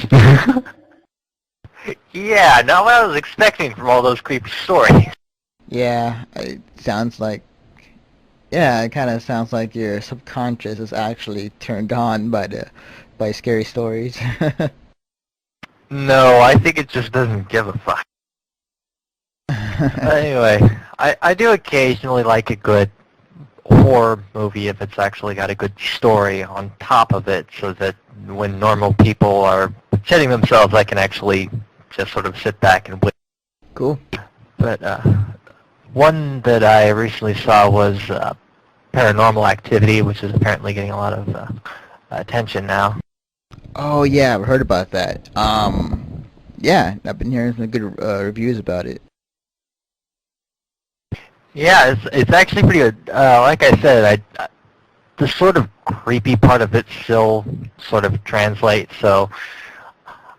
Yeah, not what I was expecting from all those creepy stories. Yeah. It sounds like. Yeah, it kind of sounds like your subconscious is actually turned on by scary stories. No, I think it just doesn't give a fuck. Anyway, I do occasionally like a good horror movie if it's actually got a good story on top of it, so that when normal people are shitting themselves, I can actually just sort of sit back and wait. Cool. But one that I recently saw was Paranormal Activity, which is apparently getting a lot of attention now. Oh yeah, I've heard about that. Yeah, I've been hearing some good reviews about it. Yeah, it's actually pretty good. Like I said, the sort of creepy part of it still sort of translates. So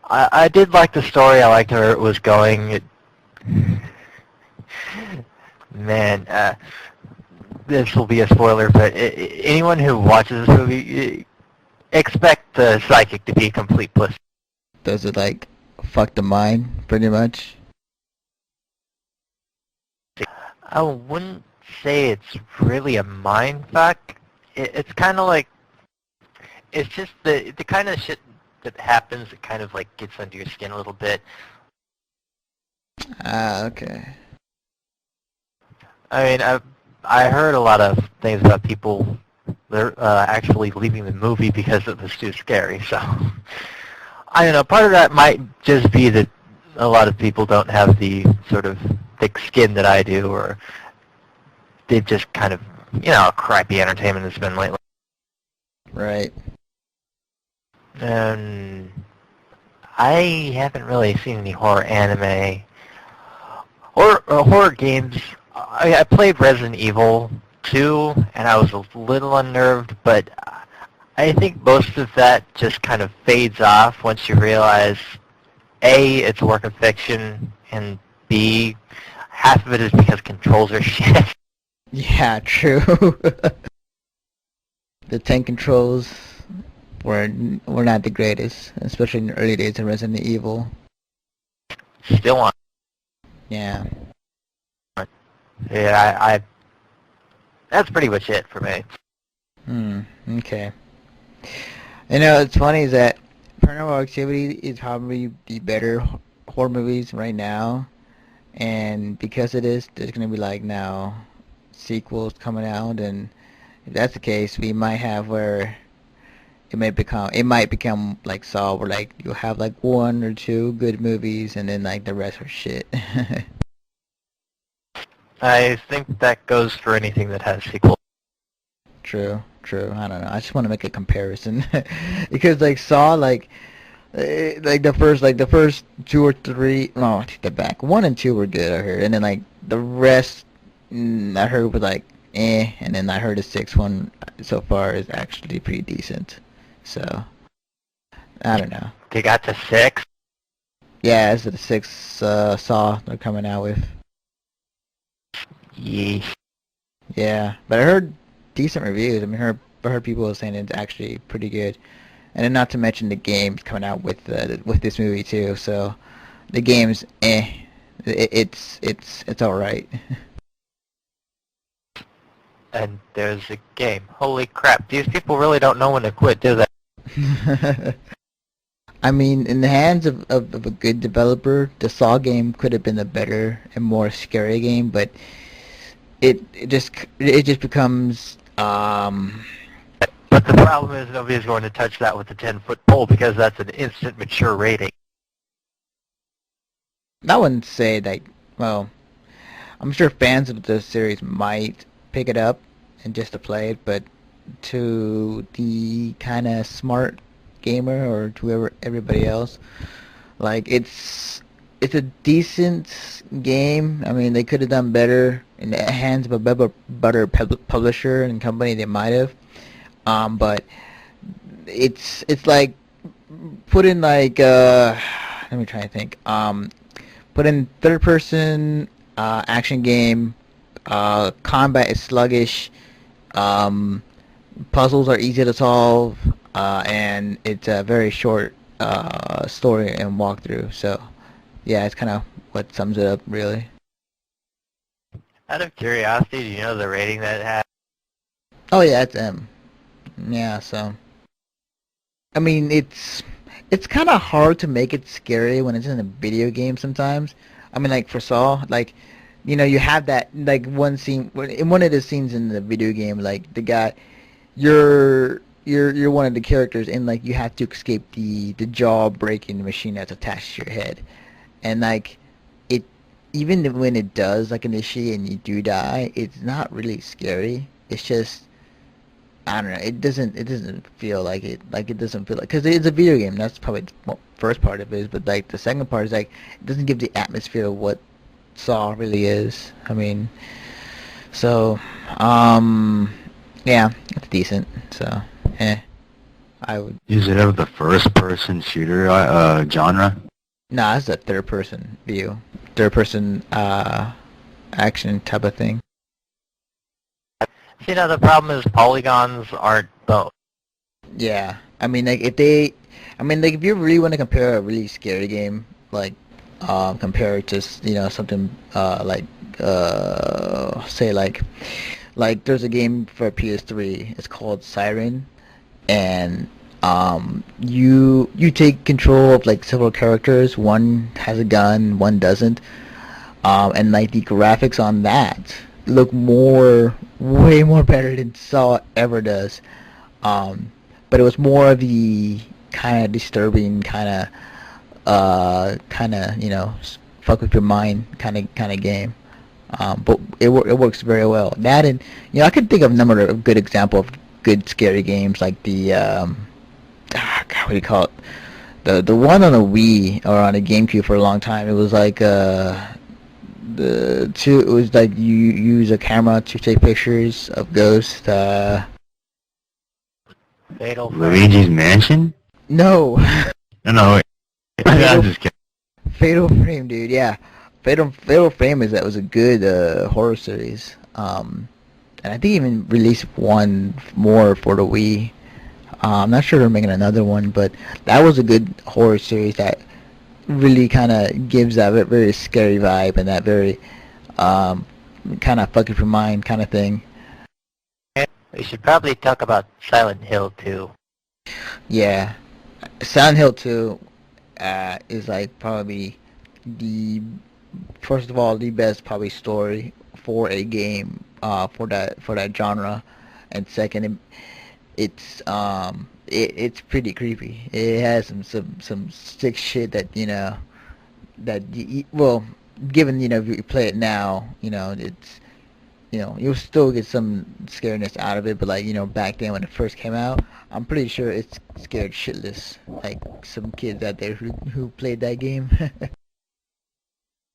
I did like the story. I liked where it was going. Man, this will be a spoiler, but anyone who watches this movie, expect the psychic to be a complete pussy. Does it like fuck the mind, pretty much? I wouldn't say it's really a mind fuck. It's kind of like, it's just the kind of shit that happens that kind of like gets under your skin a little bit. Ah, okay. I mean, I heard a lot of things about people they're actually leaving the movie because it was too scary. So I don't know. Part of that might just be that a lot of people don't have the sort of thick skin that I do, or they've just kind of, crappy entertainment has been lately. Right. And I haven't really seen any horror anime or horror games. I played Resident Evil 2, and I was a little unnerved, but I think most of that just kind of fades off once you realize, A, it's a work of fiction, and B, half of it is because controls are shit. Yeah, true. The tank controls were not the greatest, especially in the early days of Resident Evil. Still on. Yeah. Yeah, I that's pretty much it for me. Okay. It's funny is that Paranormal Activity is probably the better horror movies right now, and because of this, there's gonna be like now sequels coming out, and if that's the case, we might have where it might become like Saw, where like you'll have like one or two good movies, and then like the rest are shit. I think that goes for anything that has sequels. True. I don't know. I just want to make a comparison because like Saw, like the first two or three. No, I take that back. 1 and 2 were good, I heard, and then like the rest, I heard was like and then I heard the sixth one so far is actually pretty decent. So I don't know. They got to 6. Yeah, it's the sixth Saw they're coming out with. Yeesh. Yeah, but I heard decent reviews. I mean, I heard people saying it's actually pretty good, and then not to mention the game's coming out with this movie too. So the game's it's all right. And there's a game. Holy crap! These people really don't know when to quit, do they? I mean, in the hands of a good developer, the Saw game could have been a better and more scary game, but it just becomes But the problem is nobody's going to touch that with a 10-foot pole because that's an instant mature rating. I wouldn't say that. Well, I'm sure fans of the series might pick it up and just to play it, but to the kind of smart gamer or to everybody else, like it's a decent game. I mean, they could have done better in the hands of a better publisher and company. They might have, but it's like put in like let me try to think. Put in third person action game. Combat is sluggish. Puzzles are easy to solve, and it's a very short story and walkthrough. So, yeah, it's kind of what sums it up, really. Out of curiosity, do you know the rating that it has? Oh yeah, it's M. Yeah, so I mean, it's kind of hard to make it scary when it's in a video game sometimes. I mean, like for Saw, like you have that like one scene in one of the scenes in the video game, like the guy, you're one of the characters, and like you have to escape the jaw breaking machine that's attached to your head, and like it even when it does like initiate and you do die, it's not really scary. It's just I don't know. It doesn't feel like it. Like it doesn't feel like because it's a video game. That's probably the first part of it. Is, but like the second part is like it doesn't give the atmosphere of what Saw really is. I mean, so yeah, it's decent. So I would. Is it of the first-person shooter genre? Nah, it's a third-person view, third-person action type of thing. See, now the problem is polygons aren't both. Yeah, I mean, like if you really want to compare a really scary game, like compare it to something like say like there's a game for PS3. It's called Siren, and you take control of like several characters. One has a gun, one doesn't. And like the graphics on that look way more better than Saw ever does. But it was more of the kind of disturbing, kind of fuck with your mind kind of game. But it works very well. That, and I could think of a number of good example of good scary games like the God, what do you call it? The one on the Wii or on the GameCube for a long time. It was like it was like you use a camera to take pictures of ghosts. Fatal Frame. Luigi's Mansion? No. No, wait. I'm just kidding. Fatal Frame, dude. Yeah, Fatal Frame was a good horror series. And I think even released one more for the Wii. I'm not sure they're making another one, but that was a good horror series that really kind of gives that very scary vibe and that very kind of fuck with your mind kind of thing. We should probably talk about Silent Hill too. Yeah, Silent Hill 2 is like probably the first of all the best probably story for a game for that genre, and second it's pretty creepy. It has some sick shit that well, given if you play it now, it's you'll still get some scariness out of it, but like back then when it first came out, I'm pretty sure it's scared shitless like some kids out there who played that game.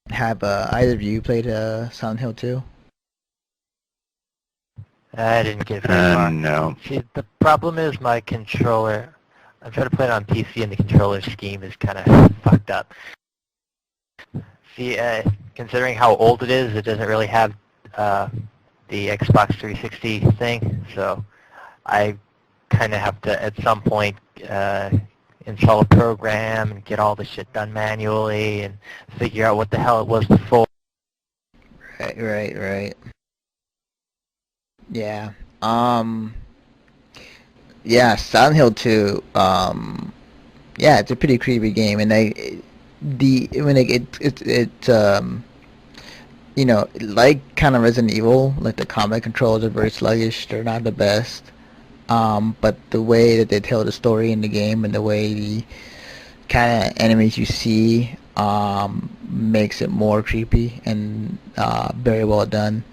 Have either of you played Silent Hill 2? I didn't get very far. No. See, the problem is my controller. I'm trying to play it on PC, and the controller scheme is kind of fucked up. See, considering how old it is, it doesn't really have the Xbox 360 thing, so I kind of have to, at some point, install a program and get all the shit done manually and figure out what the hell it was before. Right. Yeah. Yeah, Silent Hill 2. Yeah, it's a pretty creepy game, and like kind of Resident Evil, like the combat controls are very sluggish. They're not the best. But the way that they tell the story in the game and the way the kind of enemies you see makes it more creepy and very well done.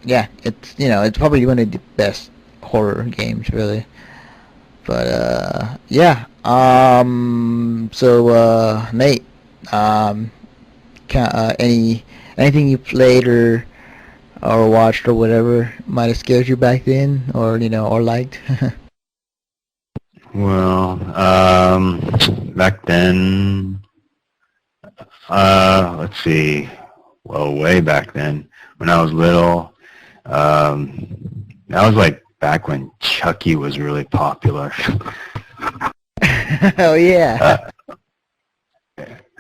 Yeah, it's probably one of the best horror games, really. But yeah. So Nate, anything you played or watched or whatever might have scared you back then, or or liked? Well, back then, let's see, well, way back then, when I was little, that was like back when Chucky was really popular. Oh yeah.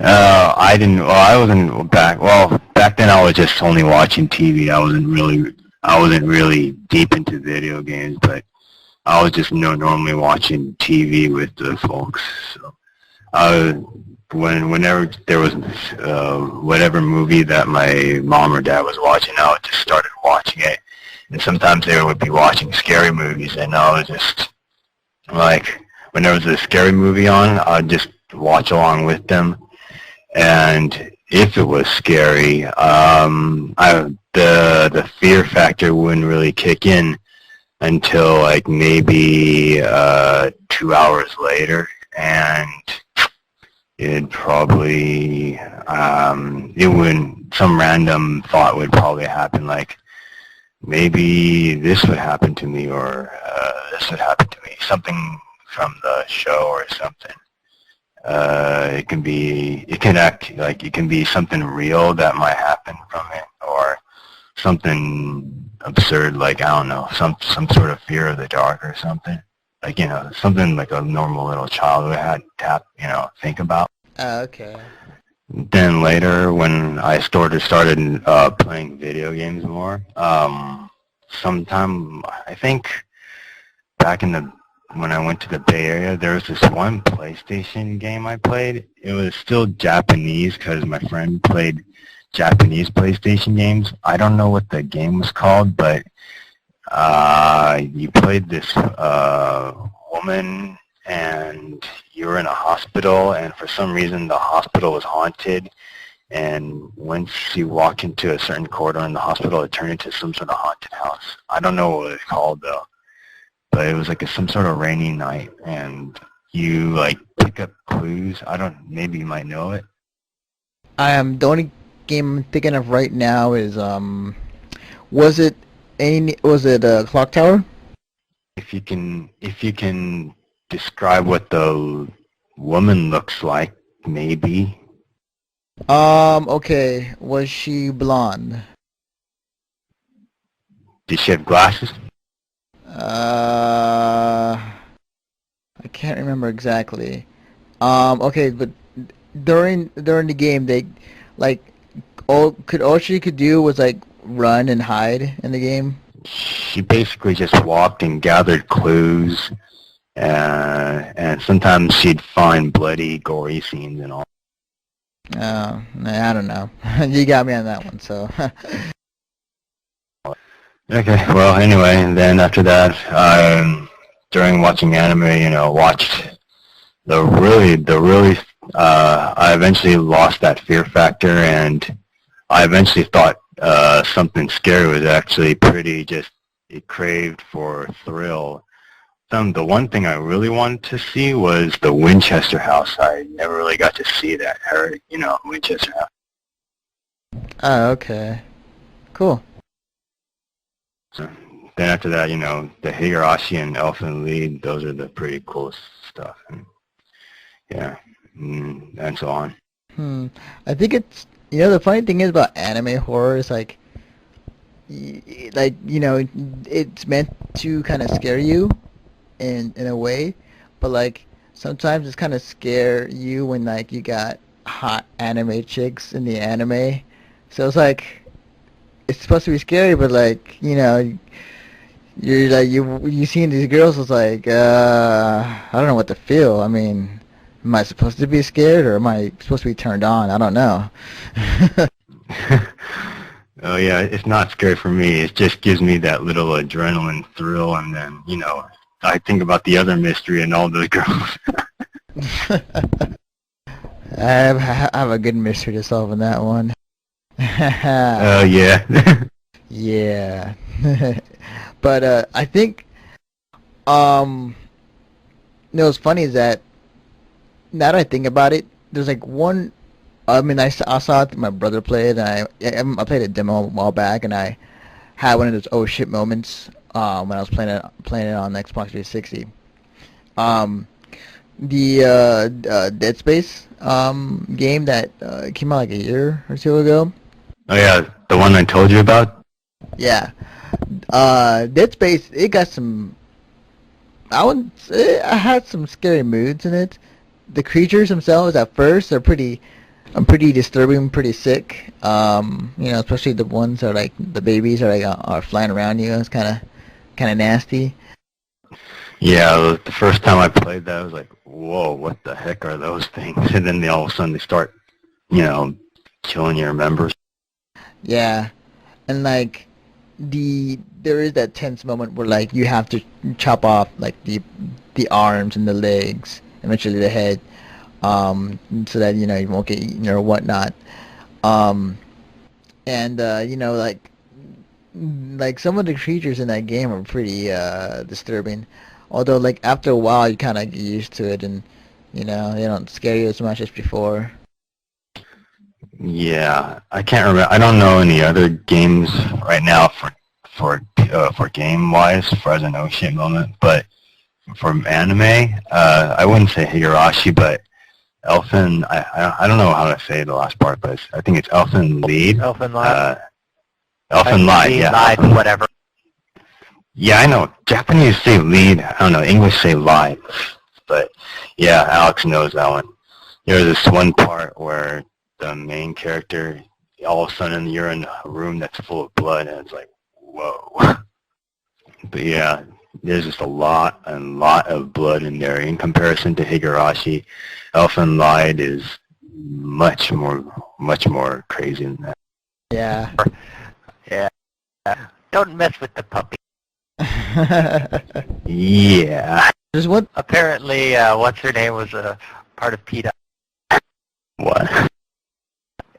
I wasn't back then I was just only watching TV. I wasn't really deep into video games, but I was just normally watching TV with the folks. So whenever there was whatever movie that my mom or dad was watching, I would just started watching it. And sometimes they would be watching scary movies, and I was just like, when there was a scary movie on, I'd just watch along with them. And if it was scary, the fear factor wouldn't really kick in until like maybe 2 hours later, and it'd probably some random thought would probably happen, like maybe this would happen to me, or this would happen to me, something from the show or something. It can be something real that might happen from it, or something absurd, like, I don't know, some sort of fear of the dark or something. Like, something like a normal little child would have to, think about. Okay. Then later, when I started playing video games more, sometime I think back in the when I went to the Bay Area, there was this one PlayStation game I played. It was still Japanese because my friend played Japanese PlayStation games. I don't know what the game was called, but you played this woman, and you were in a hospital, and for some reason the hospital was haunted. And once you walk into a certain corridor in the hospital, it turned into some sort of haunted house. I don't know what it's called though, but it was like some sort of rainy night, and you like pick up clues. Maybe you might know it. The only game I'm thinking of right now is was it Clock Tower? If you can describe what the woman looks like, maybe. Okay. Was she blonde? Did she have glasses? I can't remember exactly. Okay, but during the game, they like all she could do was like run and hide in the game. She basically just walked and gathered clues, and sometimes she'd find bloody, gory scenes and all. I don't know. You got me on that one, so. Okay, well, anyway, and then after that, during watching anime, watched I eventually lost that fear factor, and I eventually thought something scary was actually it craved for thrill. The one thing I really wanted to see was the Winchester House. I never really got to see that, Winchester House. Oh, okay. Cool. So then after that, the Higurashi and Elfin Lied, those are the pretty cool stuff. And, yeah, and so on. I think it's, the funny thing is about anime horror is like it's meant to kind of scare you in a way, but like sometimes it's kind of scare you when like you got hot anime chicks in the anime. So it's like it's supposed to be scary, but like you're like you seeing these girls, it's like I don't know what to feel. I mean, am I supposed to be scared or am I supposed to be turned on? I don't know. Oh yeah, it's not scary for me. It just gives me that little adrenaline thrill, and then I think about the other mystery and all those girls. I have a good mystery to solve in that one. Oh yeah. Yeah. But I think what's funny is that now that I think about it, there's like one. I mean, I saw my brother play it, and I played a demo a while back, and I had one of those oh shit moments when I was playing it on Xbox 360. The Dead Space game that came out like a year or two ago. Oh yeah, the one I told you about? Yeah. Dead Space, it got some, I had some scary moods in it. The creatures themselves at first are pretty disturbing, pretty sick. Especially the ones that are like, the babies are flying around you. It's kind of nasty. Yeah, the first time I played that, I was like, whoa, what the heck are those things? And then all of a sudden they start, killing your members. Yeah, and like there is that tense moment where like you have to chop off like the arms and the legs, eventually the head, so that you won't get eaten or whatnot. Like some of the creatures in that game are pretty disturbing. Although like after a while you kind of get used to it, and they don't scare you as much as before. Yeah, I can't remember. I don't know any other games right now for game wise for as an oh shit moment, but for anime, I wouldn't say Higurashi, but Elfin. I don't know how to say the last part, but I think it's Elfin Lied. Elfin Lied. Elfin Lied. Yeah. Lied, whatever. Yeah, I know. Japanese say lead. I don't know. English say lie. But yeah, Alex knows that one. There's this one part where the main character, all of a sudden you're in a room that's full of blood, and it's like, whoa. But yeah, there's just a lot of blood in there. In comparison to Higurashi, Elfen Lied is much more crazy than that. Yeah. Yeah. Don't mess with the puppy. Yeah. There's one. Apparently, what's her name was a part of PETA. What?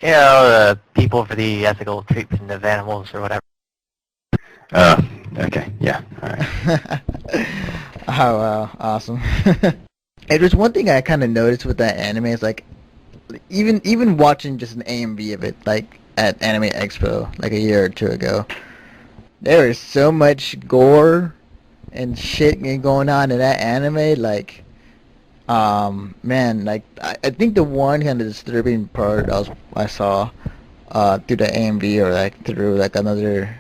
You know, the people for the ethical treatment of animals or whatever. Oh, okay. Yeah. All right. Oh wow, awesome. And there's one thing I kind of noticed with that anime is like, even watching just an AMV of it, like at Anime Expo, like a year or two ago, there is so much gore and shit going on in that anime. Like, man, like I think the one kind of disturbing part I saw through the AMV or like through like another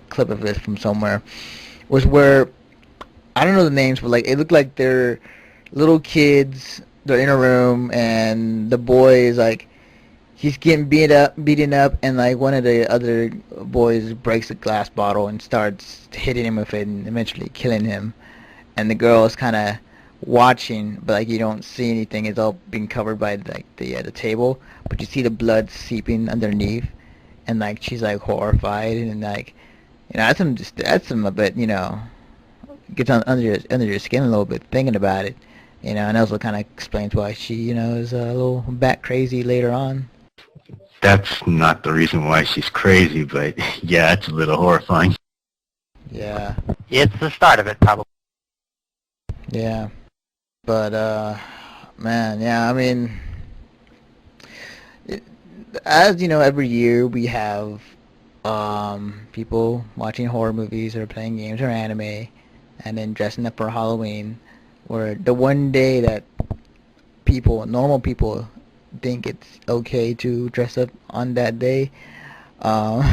clip of it from somewhere was where, I don't know the names, but like it looked like they're little kids. They're in a room, and the boy is like, he's getting beaten up, and like one of the other boys breaks a glass bottle and starts hitting him with it, and eventually killing him. And the girl is kind of watching, but like you don't see anything. It's all being covered by like the table, but you see the blood seeping underneath, and like she's like horrified, and like, you know, that's some a bit, you know, gets under your skin a little bit thinking about it, you know, and also kind of explains why she, you know, is a little bat crazy later on. That's not the reason why she's crazy, but yeah, it's a little horrifying. Yeah. It's the start of it, probably. Yeah. But man, yeah, I mean, as you know, every year we have people watching horror movies or playing games or anime, and then dressing up for Halloween, where the one day that normal people think it's okay to dress up on that day, um,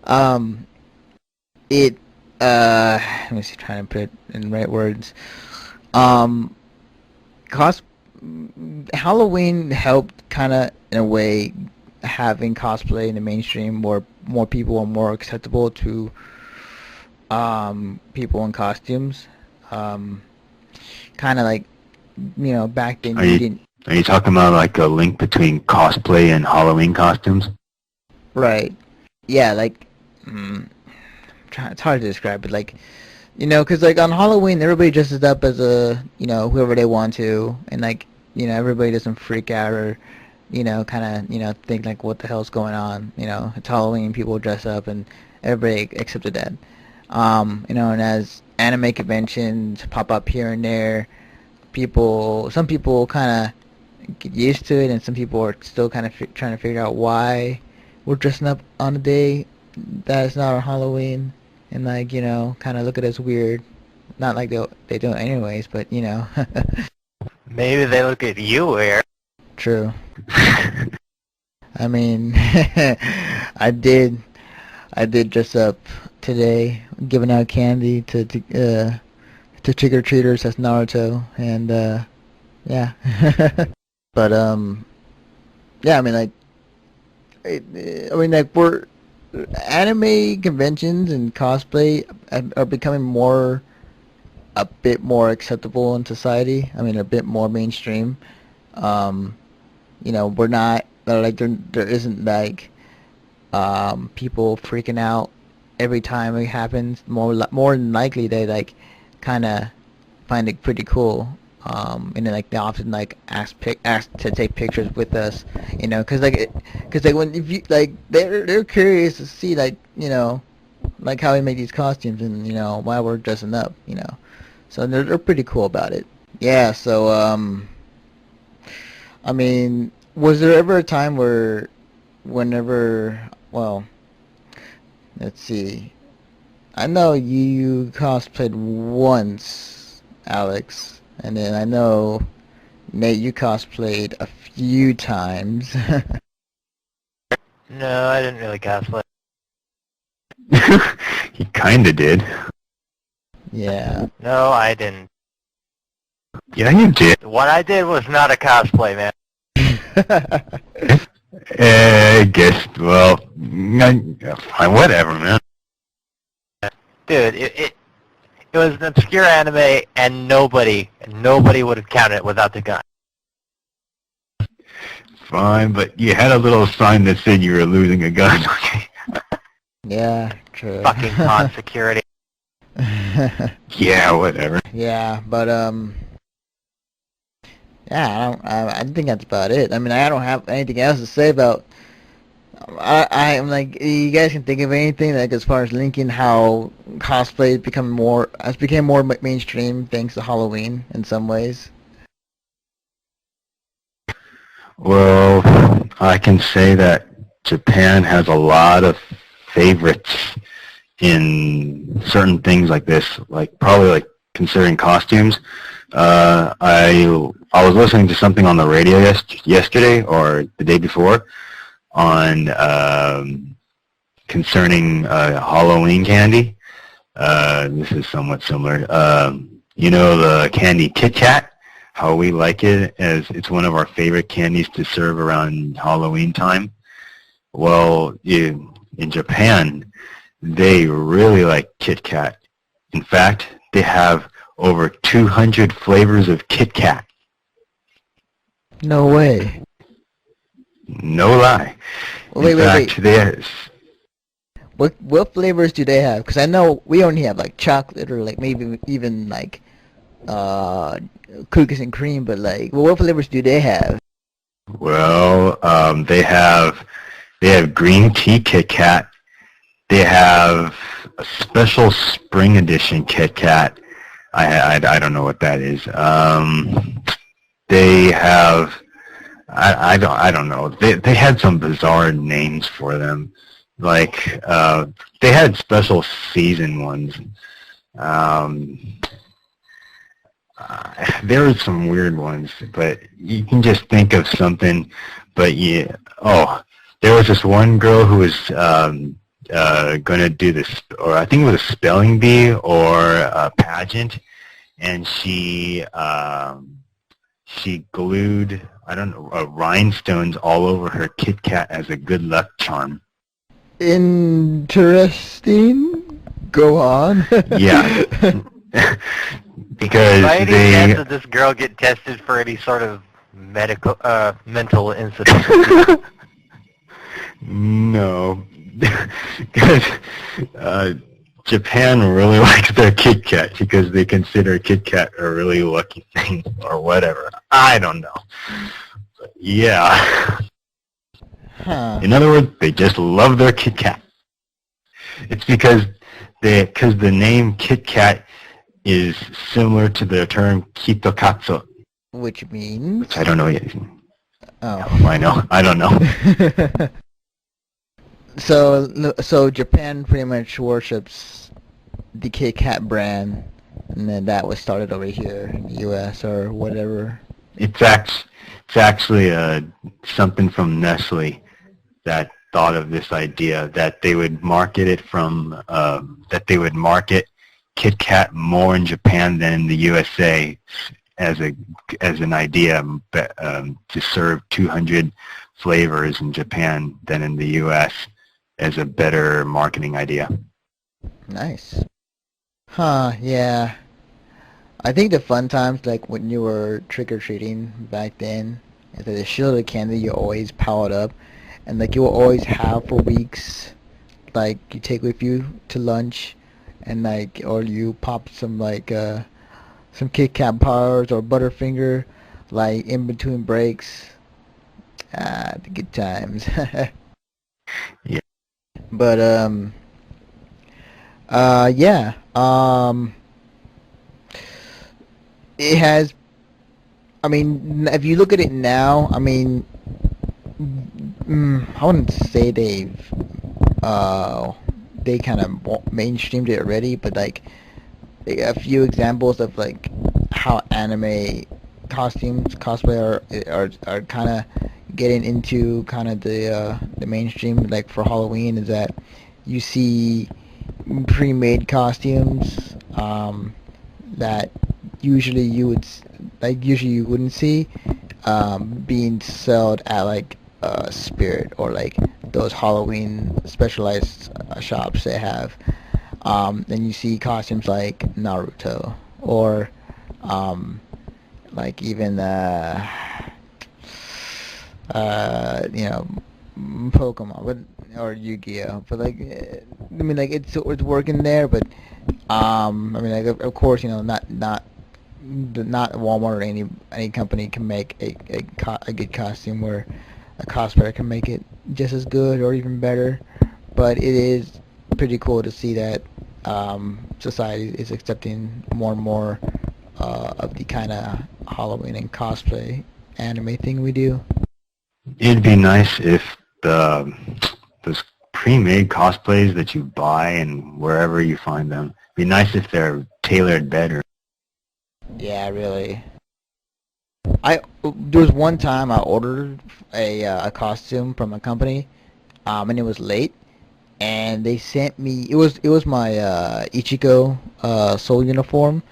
um, it, let me see, trying to put it in the right words, cos Halloween helped kind of, in a way, having cosplay in the mainstream, more people are more acceptable to people in costumes. Kind of like, you know, back then you didn't. Are you talking about like a link between cosplay and Halloween costumes? Right. Yeah, like, it's hard to describe, but like, you know, because like on Halloween everybody dresses up as a, you know, whoever they want to, and like, you know, everybody doesn't freak out or, you know, kind of, you know, think like, what the hell's going on? You know, it's Halloween, people dress up, and everybody accepted that. You know, and as anime conventions pop up here and there, some people kind of get used to it, and some people are still kind of trying to figure out why we're dressing up on a day that is not on Halloween, and like, you know, kind of look at us weird. Not like they do it anyways, but you know. Maybe they look at you weird. True. I mean, I did dress up today, giving out candy to trick-or-treaters as Naruto, and yeah. But yeah, I mean, like, we're anime conventions and cosplay are becoming a bit more acceptable in society. I mean, a bit more mainstream. You know, we're not like, there isn't like people freaking out every time it happens. More than likely they like kind of find it pretty cool. And then like they often like ask to take pictures with us, you know, cause like when, if you like, they're curious to see, like, you know, like how we make these costumes and, you know, why we're dressing up, you know, so they're pretty cool about it. Yeah. So I mean, was there ever a time where, well, let's see, I know you cosplayed once, Alex, and then I know, Nate, you cosplayed a few times. No, I didn't really cosplay. He kinda did. Yeah. No, I didn't. Yeah, you did. What I did was not a cosplay, man. I guess, well, fine, whatever, man. Dude, it was an obscure anime, and nobody would have counted it without the gun. Fine, but you had a little sign that said you were losing a gun. Yeah, true. Fucking con security. Yeah, whatever. Yeah, but yeah, I think that's about it. I mean, I don't have anything else to say about. I'm like, you guys can think of anything like as far as linking how cosplay has become more mainstream thanks to Halloween in some ways. Well, I can say that Japan has a lot of favorites in certain things like this, like probably like considering costumes. I was listening to something on the radio yesterday or the day before on concerning Halloween candy. This is somewhat similar. You know the candy Kit Kat? How we like it as it's one of our favorite candies to serve around Halloween time. Well, in Japan, they really like Kit Kat. In fact, they have over 200 flavors of Kit Kat. No way. No lie. Wait, In wait. fact, What flavors do they have? Because I know we only have like chocolate or like maybe even like cookies and cream, but like, well, what flavors do they have? well, they have green tea Kit Kat. They have a special spring edition Kit Kat. I don't know what that is. They have I don't know. They had some bizarre names for them. Like they had special season ones. There were some weird ones, but you can just think of something. But yeah, there was this one girl who was going to do this, or I think it was a spelling bee or a pageant, and she glued, I don't know, rhinestones all over her Kit Kat as a good luck charm. Interesting. Go on. Yeah. Because By any chance did this girl get tested for any sort of mental incident? No. Because Japan really likes their Kit Kat because they consider Kit Kat a really lucky thing or whatever. I don't know. But yeah. Huh. In other words, they just love their Kit Kat. It's because the name Kit Kat is similar to the term kitokatsu. Which means? Which I don't know yet. Oh. I know. I don't know. So Japan pretty much worships the Kit Kat brand, and then that was started over here in the U.S. or whatever. It's actually something from Nestle that thought of this idea that they would market it Kit Kat more in Japan than in the USA as an idea to serve 200 flavors in Japan than in the US as a better marketing idea. Nice. Huh, yeah. I think the fun times, like when you were trick-or-treating back then, is that the shitload of candy you always piled up, and like you will always have for weeks, like you take with you to lunch, and like, or you pop some like some Kit Kat bars or Butterfinger, like in between breaks. The good times. Yeah. But yeah. It has. I mean, if you look at it now, I mean, I wouldn't say they kind of mainstreamed it already, but like a few examples of like how anime cosplay are kind of getting into kind of the mainstream, like for Halloween, is that you see pre-made costumes that usually you wouldn't see, being sold at like Spirit or like those Halloween specialized shops they have. Then you see costumes like Naruto or like even you know, Pokemon, but or Yu-Gi-Oh. But like, I mean, like it's working there, but I mean, like of course, not Walmart or any company can make a good costume where a cosplayer can make it just as good or even better. But it is pretty cool to see that society is accepting more and more of the kind of Halloween and cosplay anime thing we do. It'd be nice if those pre-made cosplays that you buy and wherever you find them, it'd be nice if they're tailored better. Yeah, really. There was one time I ordered a costume from a company, and it was late, and they sent me. It was my Ichigo Soul uniform,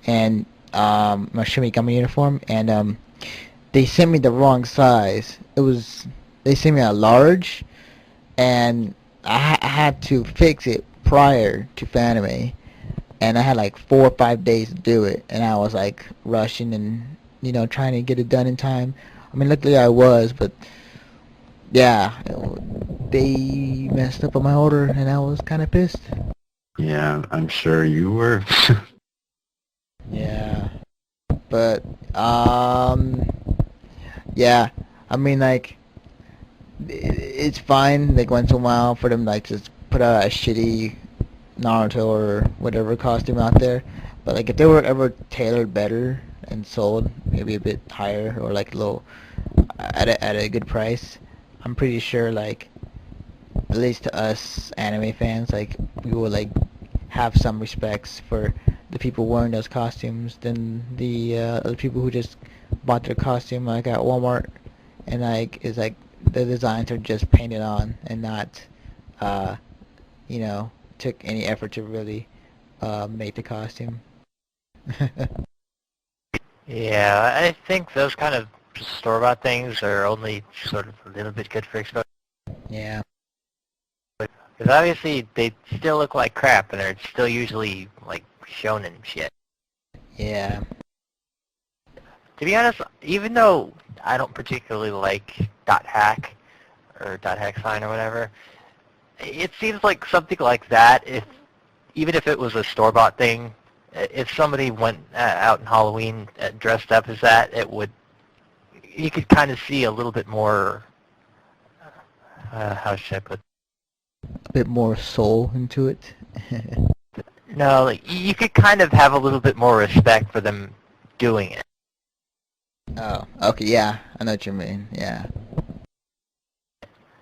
and my Shimigami uniform, and they sent me the wrong size. They sent me a large, and I had to fix it prior to Fanime, and I had like 4 or 5 days to do it, and I was like rushing and trying to get it done in time. I mean, luckily I was, but yeah, they messed up on my order, and I was kind of pissed. Yeah, I'm sure you were. Yeah, but yeah, I mean like it's fine like once in a while for them like just put out a shitty Naruto or whatever costume out there. But like if they were ever tailored better and sold maybe a bit higher or like low at a good price, I'm pretty sure like at least to us anime fans like we will like have some respects for the people wearing those costumes than the other people who just bought their costume like at Walmart and like is like the designs are just painted on and not uh took any effort to really make the costume. Yeah, I think those kind of store-bought things are only sort of a little bit good for exposure. Yeah. Because obviously they still look like crap, and they're still usually like shonen shit. Yeah. To be honest, even though I don't particularly like dot hack or dot hack sign or whatever, it seems like something like that. Even if it was a store-bought thing, if somebody went out in Halloween dressed up as that, you could kind of see a little bit more. How should I put? A bit more soul into it. No, like, you could kind of have a little bit more respect for them doing it. Oh, okay, yeah, I know what you mean. Yeah.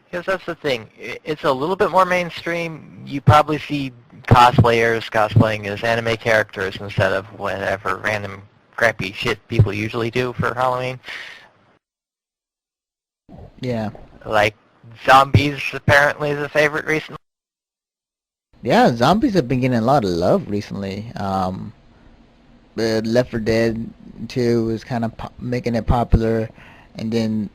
Because that's the thing. It's a little bit more mainstream. You probably see cosplayers cosplaying as anime characters instead of whatever random crappy shit people usually do for Halloween. Yeah. Like, zombies apparently is a favorite recently. Yeah, zombies have been getting a lot of love recently. Left 4 Dead 2 is kind of making it popular, and then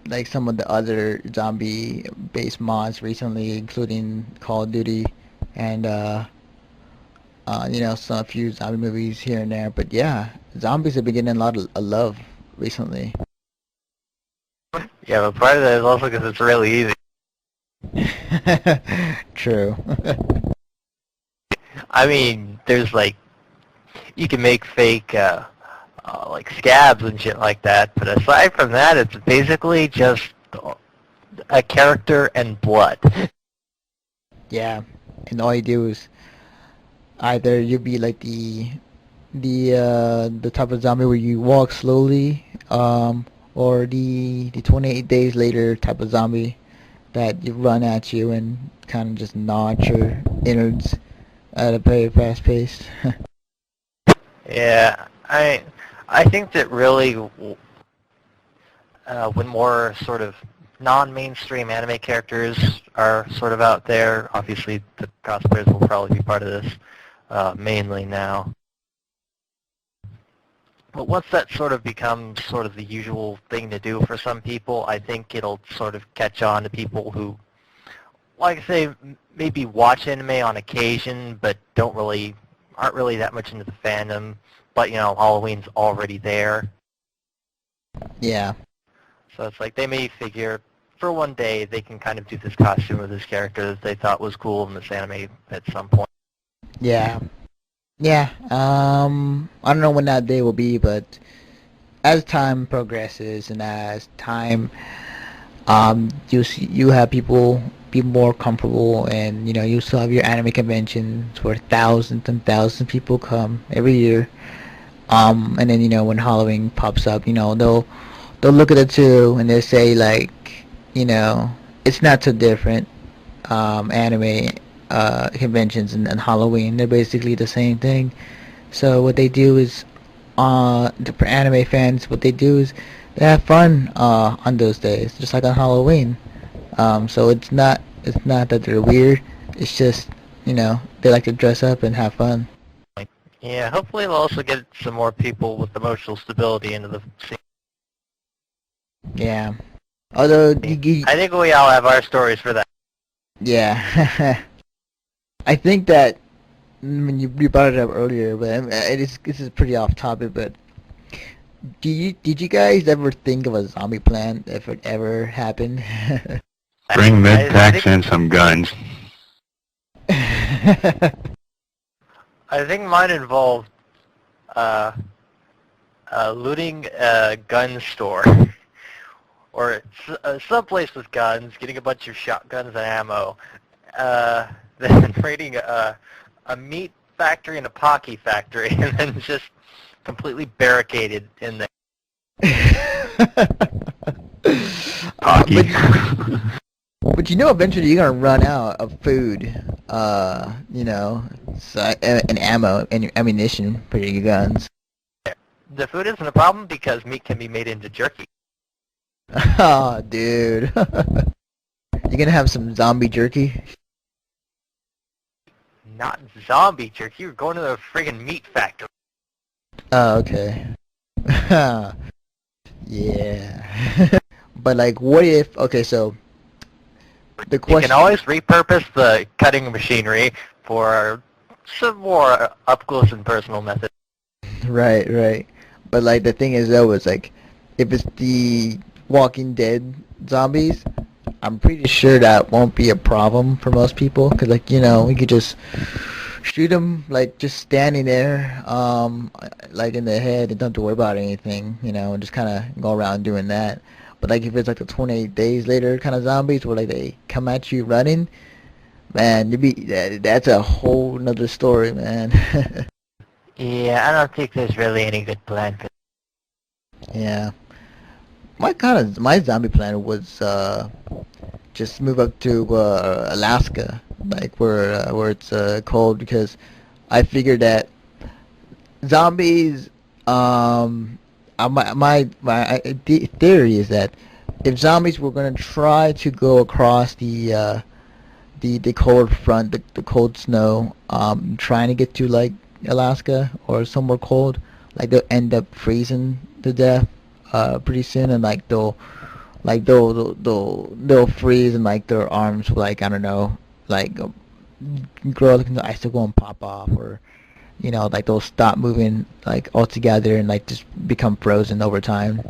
like some of the other zombie-based mods recently, including Call of Duty, and a few zombie movies here and there. But yeah, zombies have been getting a lot of love recently. Yeah, but part of that is also because it's really easy. True. I mean, there's like, you can make fake like scabs and shit like that, but aside from that, it's basically just a character and blood. Yeah, and all you do is either you be like the type of zombie where you walk slowly, or the 28 days later type of zombie that you run at you and kind of just gnaw at your innards at a very fast pace. Yeah, I think that really when more sort of non-mainstream anime characters are sort of out there, obviously the cosplayers will probably be part of this mainly now. But once that sort of becomes sort of the usual thing to do for some people, I think it'll sort of catch on to people who, like I say, maybe watch anime on occasion, but aren't really that much into the fandom. But Halloween's already there, Yeah. so it's like they may figure for one day they can kind of do this costume of this character that they thought was cool in this anime at some point. Yeah. Yeah. I don't know when that day will be, but as time progresses and as time, you have people be more comfortable, and you still have your anime conventions where thousands and thousands of people come every year. And then when Halloween pops up, they'll look at it too, and they say like, it's not so different. Anime conventions and Halloween, they're basically the same thing. So what they do is, for anime fans, what they do is they have fun on those days, just like on Halloween. So it's not that they're weird. It's just they like to dress up and have fun. Yeah, hopefully they'll also get some more people with emotional stability into the scene. Yeah. Although I think we all have our stories for that. yeah, I think that you brought it up earlier, but this is pretty off topic. But did you guys ever think of a zombie plan if it ever happened? Bring med packs and some guns. I think mine involved looting a gun store or someplace with guns, getting a bunch of shotguns and ammo, then raiding a meat factory and a Pocky factory, and then just completely barricaded in there. Hockey. But eventually you're gonna run out of food, and ammo and ammunition for your guns. The food isn't a problem because meat can be made into jerky. Oh, dude. You're gonna have some zombie jerky? Not zombie jerky. You're going to the friggin' meat factory. Oh, okay. Yeah. But like, what if? Okay, so the question. You can always repurpose the cutting machinery for some more up close and personal methods. Right, right. But like the thing is though, is like, if it's the Walking Dead zombies, I'm pretty sure that won't be a problem for most people, cause like we could just shoot them like just standing there, like in the head, and don't have to worry about anything, and just kind of go around doing that. But like if it's like the 28 days later kind of zombies, where like they come at you running, man, that's a whole nother story, man. Yeah, I don't think there's really any good plan for that. Yeah. My zombie plan was just move up to Alaska, like where it's cold, because I figured that zombies. Theory is that if zombies were gonna try to go across the cold front, the cold snow, trying to get to like Alaska or somewhere cold, like they'll end up freezing to death pretty soon, and like they'll freeze, and like their arms will, like, I don't know, like grow like the icicle and pop off, or like they'll stop moving like altogether and like just become frozen over time.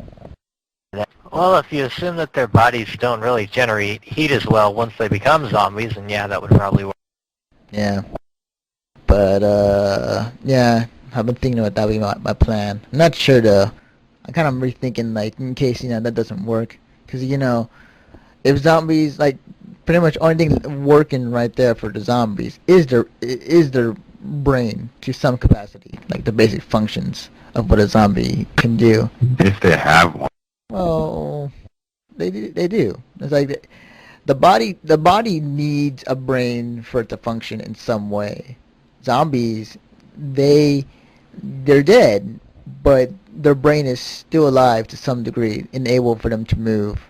Well, if you assume that their bodies don't really generate heat as well once they become zombies, then yeah, that would probably work. Yeah. But yeah, I've been thinking about that would be my plan. I'm not sure though. I kind of rethinking, like, in case that doesn't work, because if zombies, like, pretty much only thing working right there for the zombies is their brain to some capacity, like the basic functions of what a zombie can do. If they have one. Well, they do. It's like the body needs a brain for it to function in some way. Zombies, they're dead, but their brain is still alive to some degree, and able for them to move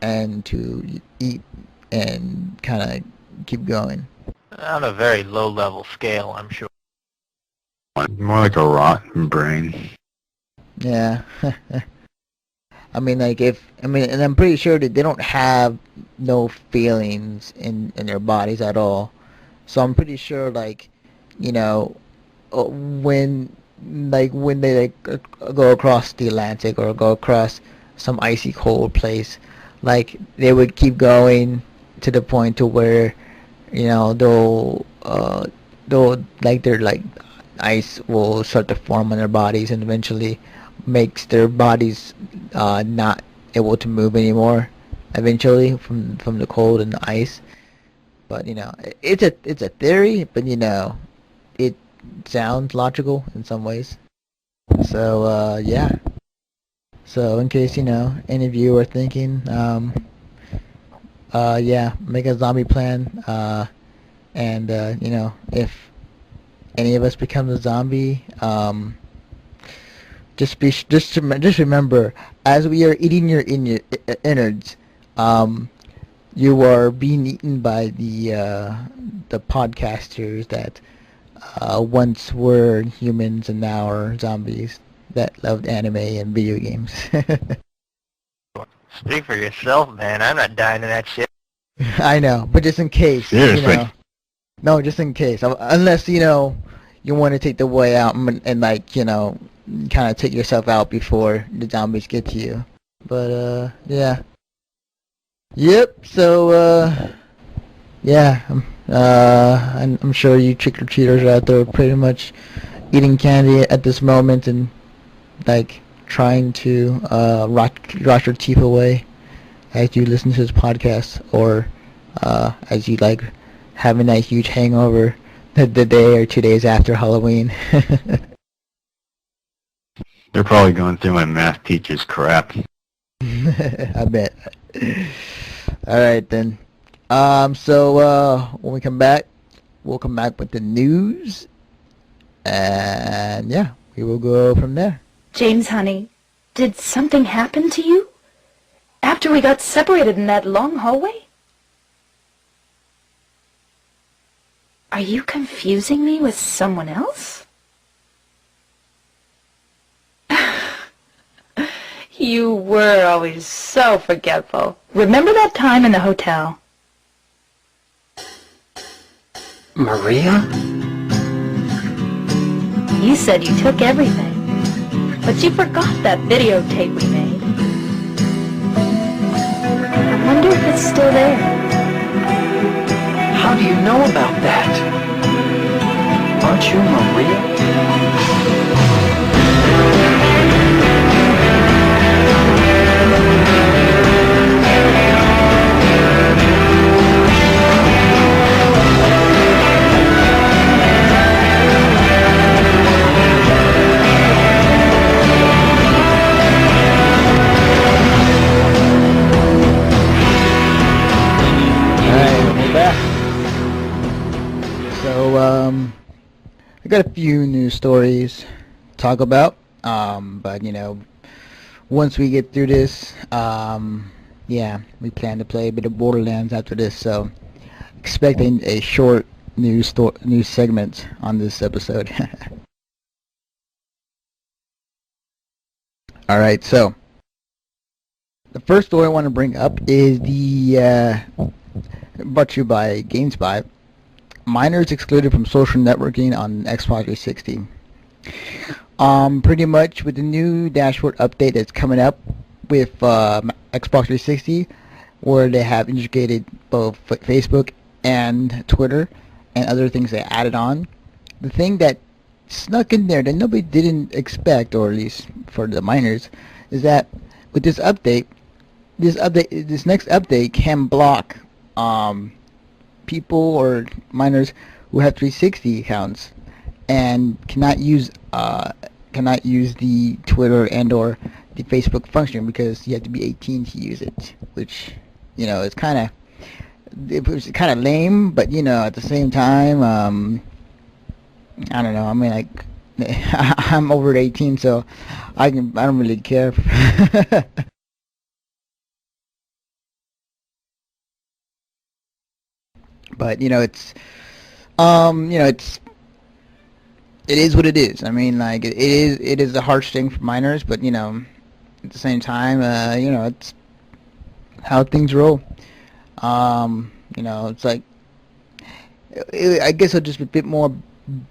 and to eat and kind of keep going. On a very low-level scale, I'm sure. More like a rotten brain. Yeah. I mean, like and I'm pretty sure that they don't have no feelings in their bodies at all. So I'm pretty sure, like, you know, when when they go across the Atlantic or go across some icy cold place, like they would keep going to the point to where they'll like their like ice will start to form on their bodies and eventually makes their bodies not able to move anymore eventually from the cold and the ice. But it's a theory, but it sounds logical in some ways. So yeah. So in case any of you are thinking, yeah, make a zombie plan. And if any of us become a zombie, just remember, as we are eating your innards, you are being eaten by the podcasters that once were humans and now are zombies that loved anime and video games. Speak for yourself, man. I'm not dying in that shit. I know, but just in case, Seriously. no, just in case, unless you want to take the way out and like kind of take yourself out before the zombies get to you. But yeah, yep. So yeah, I'm sure you trick or treaters out there are pretty much eating candy at this moment and like trying to rot your teeth away as you listen to this podcast, or as you like having that huge hangover the day or 2 days after Halloween. They're probably going through my math teacher's crap. I bet. All right then. So when we come back, we'll come back with the news, and yeah, we will go from there. James, honey, did something happen to you? After we got separated in that long hallway? Are you confusing me with someone else? You were always so forgetful. Remember that time in the hotel? Maria? You said you took everything, but you forgot that videotape we made. I wonder if it's still there. How do you know about that? Aren't you Maria? I got a few news stories to talk about, but once we get through this, yeah, we plan to play a bit of Borderlands after this, so expecting a short news segment on this episode. All right, so the first story I want to bring up is brought to you by GameSpy. Minors excluded from social networking on Xbox 360. Pretty much with the new dashboard update that's coming up with Xbox 360, where they have integrated both Facebook and Twitter and other things they added on. The thing that snuck in there that nobody didn't expect, or at least for the minors, is that with this next update can block people or minors who have 360 accounts and cannot use the Twitter and or the Facebook function because you have to be 18 to use it, which is kind of lame, but at the same time, I don't know. I mean, like, I'm over 18, so I don't really care. But it's it is what it is. I mean, like it is a harsh thing for minors, but at the same time, it's how things roll. It's like I guess it'll just be a bit more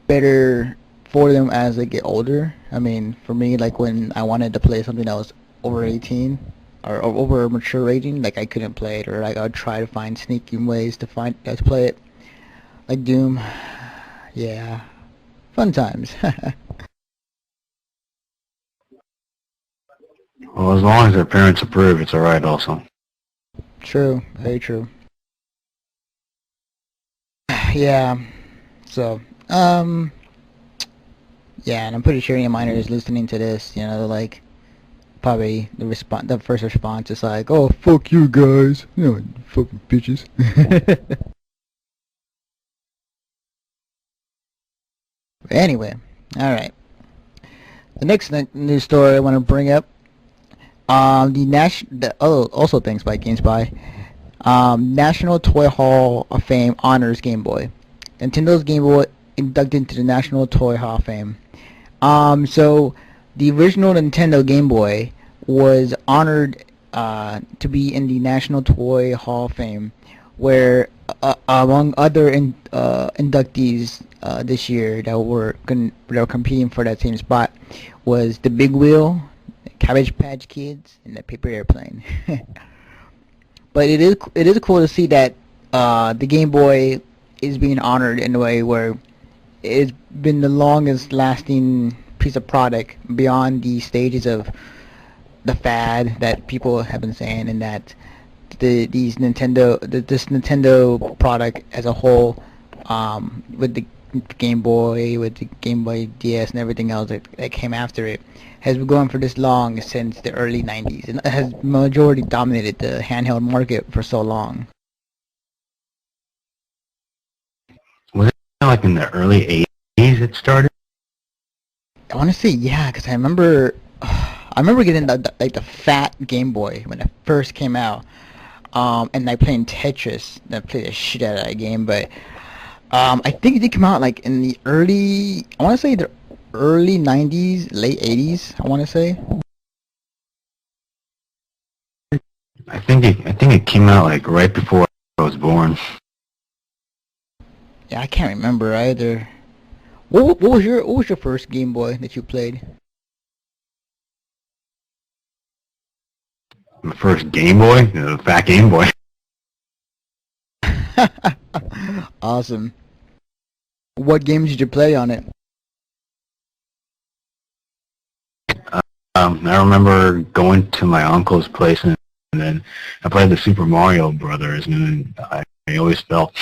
better for them as they get older. I mean, for me, like when I wanted to play something that was over 18 or over mature rating, like I couldn't play it, or like I would try to find sneaking ways to play it, like Doom. Yeah, fun times. Well, as long as their parents approve, it's alright also. True, very true. Yeah. So, yeah, and I'm pretty sure any minors listening to this, like probably the first response is like, "Oh, fuck you guys, fucking bitches." Anyway, all right. The next news story I want to bring up, also thanks by GameSpy, National Toy Hall of Fame honors Game Boy. Nintendo's Game Boy inducted into the National Toy Hall of Fame. So the original Nintendo Game Boy was honored to be in the National Toy Hall of Fame, where among other inductees this year that were competing for that same spot was the Big Wheel, Cabbage Patch Kids, and the Paper Airplane. But it is cool to see that the Game Boy is being honored in a way where it's been the longest lasting piece of product beyond the stages of the fad that people have been saying, and that this Nintendo product as a whole, with the Game Boy, with the Game Boy DS and everything else that came after it, has been going for this long since the early 90s, and has majority dominated the handheld market for so long. Was it like in the early 80s it started? I want to say yeah, because I remember getting the fat Game Boy when it first came out, and like playing Tetris. I played the shit out of that game, but I think it did come out like in the early, I want to say the early 90s, late 80s, I want to say. I think it came out like right before I was born. Yeah, I can't remember either. What was your first Game Boy that you played? My first Game Boy, the fat Game Boy. Awesome. What games did you play on it? I remember going to my uncle's place, and then I played the Super Mario Brothers, and then I always felt,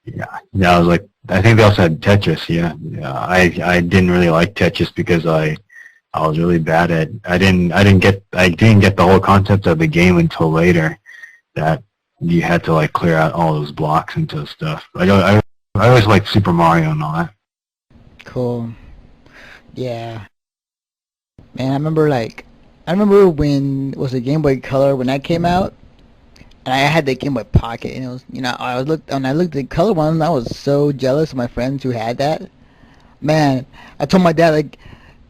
I was like, I think they also had Tetris. Yeah. I didn't really like Tetris because I was really bad at. I didn't get the whole concept of the game until later, that you had to like clear out all those blocks and stuff. I always liked Super Mario and all that. Cool. Yeah. Man, I remember when was the Game Boy Color when that came out, and I had the Game Boy Pocket, and it was, I looked at the color one, and I was so jealous of my friends who had that. Man, I told my dad, like,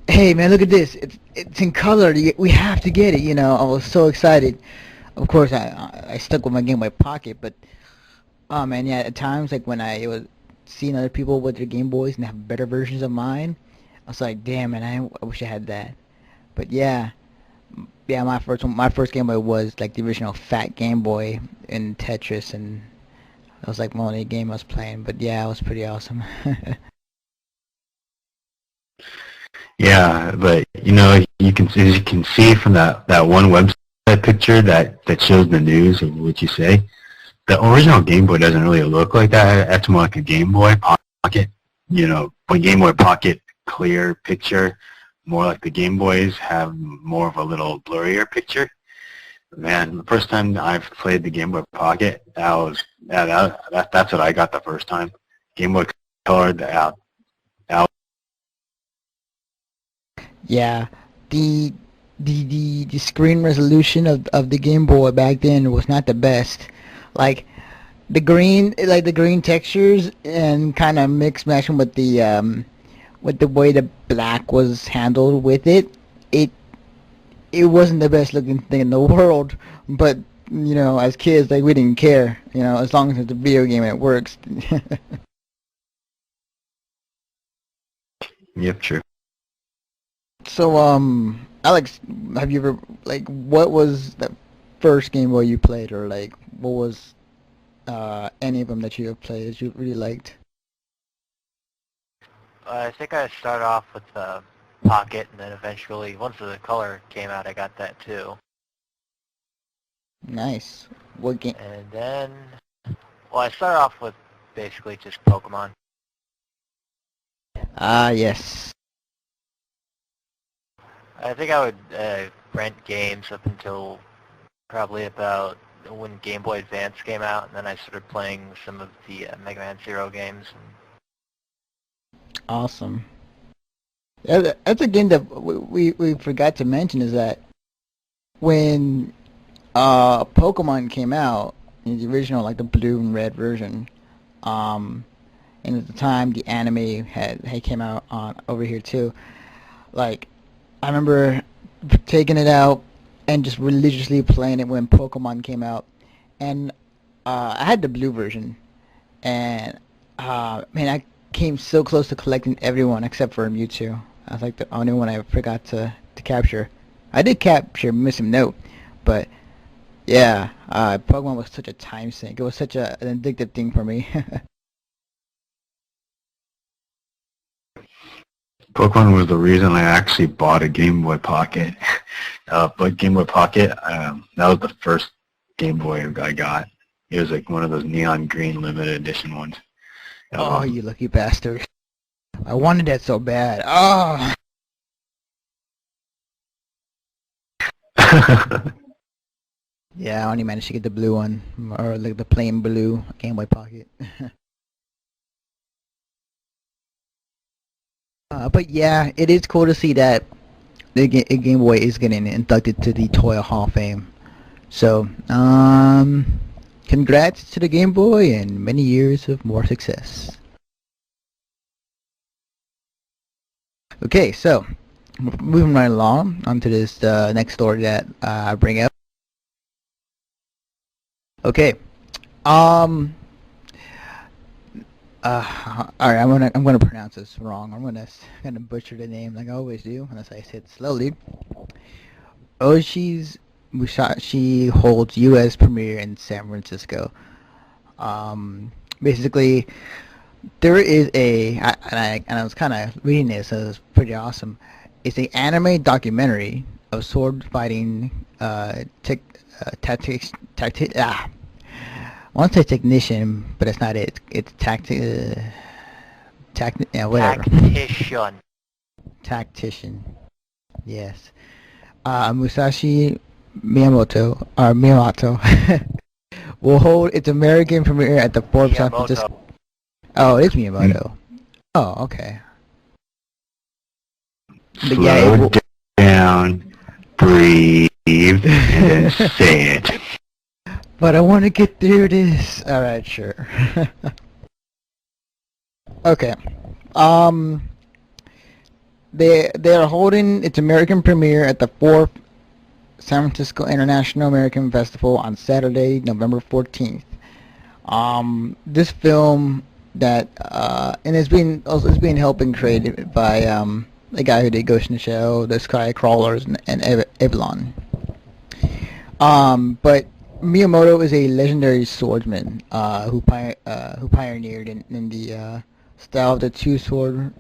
hey man, look at this, it's in color, we have to get it, I was so excited. Of course, I stuck with my Game Boy Pocket, but oh man, yeah, at times like when I was seeing other people with their Game Boys and have better versions of mine, I was like, damn man, I wish I had that. But yeah, my first Game Boy was like the original fat Game Boy in Tetris, and that was like my only game I was playing. But yeah, it was pretty awesome. Yeah, but you can see from that one website picture that shows the news of what you say. The original Game Boy doesn't really look like that. That's more like a Game Boy Pocket. When Game Boy Pocket clear picture, more like the Game Boys have more of a little blurrier picture. Man, the first time I've played the Game Boy Pocket, that's what I got the first time. Game Boy Color, out. Yeah, the screen resolution of the Game Boy back then was not the best. Like the green textures and kind of mix matching with with the way the black was handled with it, it it wasn't the best looking thing in the world. But as kids, like we didn't care. As long as it's a video game and it works. Yep, true. So, Alex, have you ever what was the first Game Boy you played, or what was any of them that you have played that you really liked? I think I started off with the Pocket, and then eventually, once the color came out, I got that too. Nice. What game? And then, well, I started off with basically just Pokemon. Ah, yes. I think I would rent games up until probably about when Game Boy Advance came out, and then I started playing some of the Mega Man Zero games. Awesome. Yeah, that's a game that we forgot to mention, is that when Pokemon came out in the original, like the blue and red version, and at the time the anime had came out on over here too. Like, I remember taking it out and just religiously playing it when Pokemon came out, and I had the blue version, and man, I came so close to collecting everyone except for Mewtwo. I was like the only one I forgot to capture. I did capture Missing Note, but yeah, Pokemon was such a time sink. It was such an addictive thing for me. Pokemon was the reason I actually bought a Game Boy Pocket. But Game Boy Pocket, that was the first Game Boy I got. It was like one of those neon green limited edition ones. Oh, you lucky bastard. I wanted that so bad. Oh! Yeah, I only managed to get the blue one, or like the plain blue Game Boy Pocket. But yeah, it is cool to see that the Game Boy is getting inducted to the Toy Hall of Fame. So, congrats to the Game Boy and many years of more success. Okay, so moving right along onto this next story that I bring up. Okay, all right, I'm gonna pronounce this wrong. I'm gonna butcher the name like I always do, unless I say it slowly. Oshi's Musashi holds U.S. premiere in San Francisco. Basically, there is and I was kind of reading this, so it's pretty awesome. It's an anime documentary of sword fighting tactics. I want to say technician, but it's not it. It's whatever. Tactician. Yes. Musashi Miyamoto will hold its American premiere at the Forbes San Francisco. Oh, it is Miyamoto. Oh, okay. But Slow down, breathe, and then say it. But I want to get through this. Alright, sure. Okay. They are holding its American premiere at the 4th San Francisco International American Festival on Saturday, November 14th. This film that and it's being helped and created by the guy who did Ghost in the Shell, the Sky Crawlers, and Evelyn. But Miyamoto is a legendary swordsman who pioneered in the style of the two-sword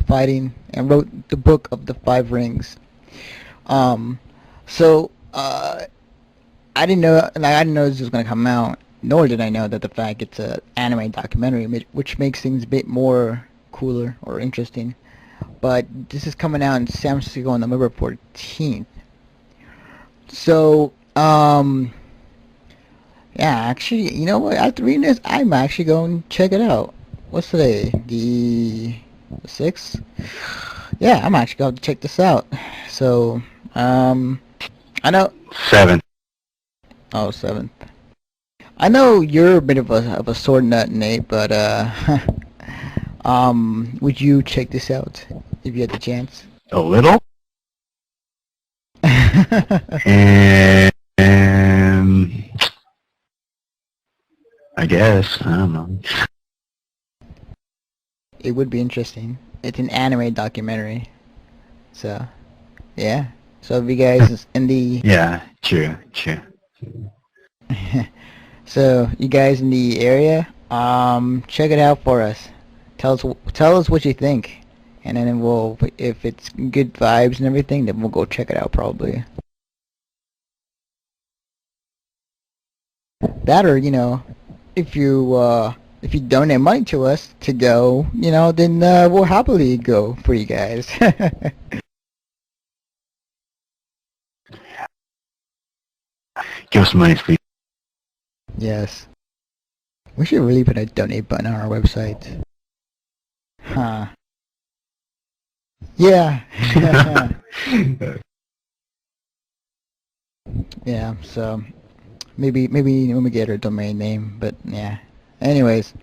fighting and wrote the Book of the Five Rings. So I didn't know this was going to come out, nor did I know that the fact it's an anime documentary, which makes things a bit more cooler or interesting. But this is coming out in San Francisco on November 14th. So, yeah, actually, you know what? After reading this, I'm actually going to check it out. What's today? The 6th? Yeah, I'm actually going to check this out. So, I know... 7th. Oh, 7th. I know you're a bit of a sword nut, Nate, but, Would you check this out if you had the chance? A little? And I guess, I don't know. It would be interesting. It's an anime documentary. So, yeah. So if you guys in the Yeah, true. so you guys in the area, check it out for us. Tell us what you think, and then we'll, if it's good vibes and everything, then we'll go check it out probably. That, or if you donate money to us to go, then we'll happily go for you guys. Give us money, please. Yes. We should really put a donate button on our website. Huh. Yeah. Yeah, so maybe when we get our domain name, but yeah. Anyways.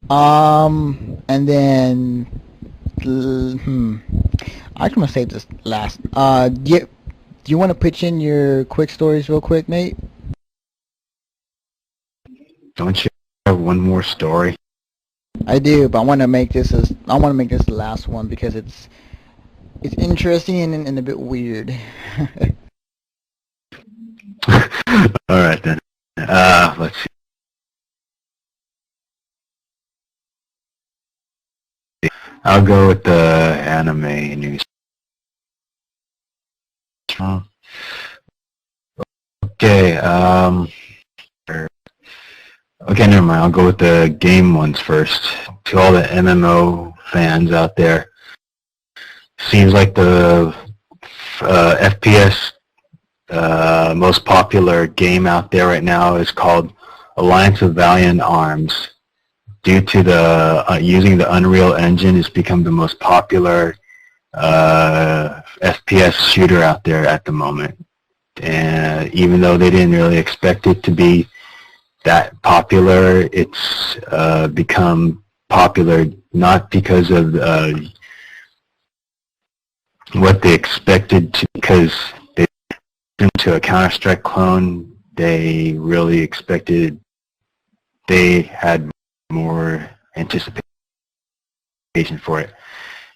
And then I'm gonna save this last. Do you want to pitch in your quick stories real quick, Nate? Don't you have one more story? I do, but I want to make this the last one because it's interesting and a bit weird. Alright then. Let's see. I'll go with the anime news. Okay, okay, never mind. I'll go with the game ones first. To all the MMO fans out there, seems like the FPS most popular game out there right now is called Alliance of Valiant Arms. Due to the using the Unreal Engine, it's become the most popular FPS shooter out there at the moment. And even though they didn't really expect it to be that popular, it's become popular not because of what they expected to, because they into a Counter-Strike clone. They really expected, they had more anticipation for it.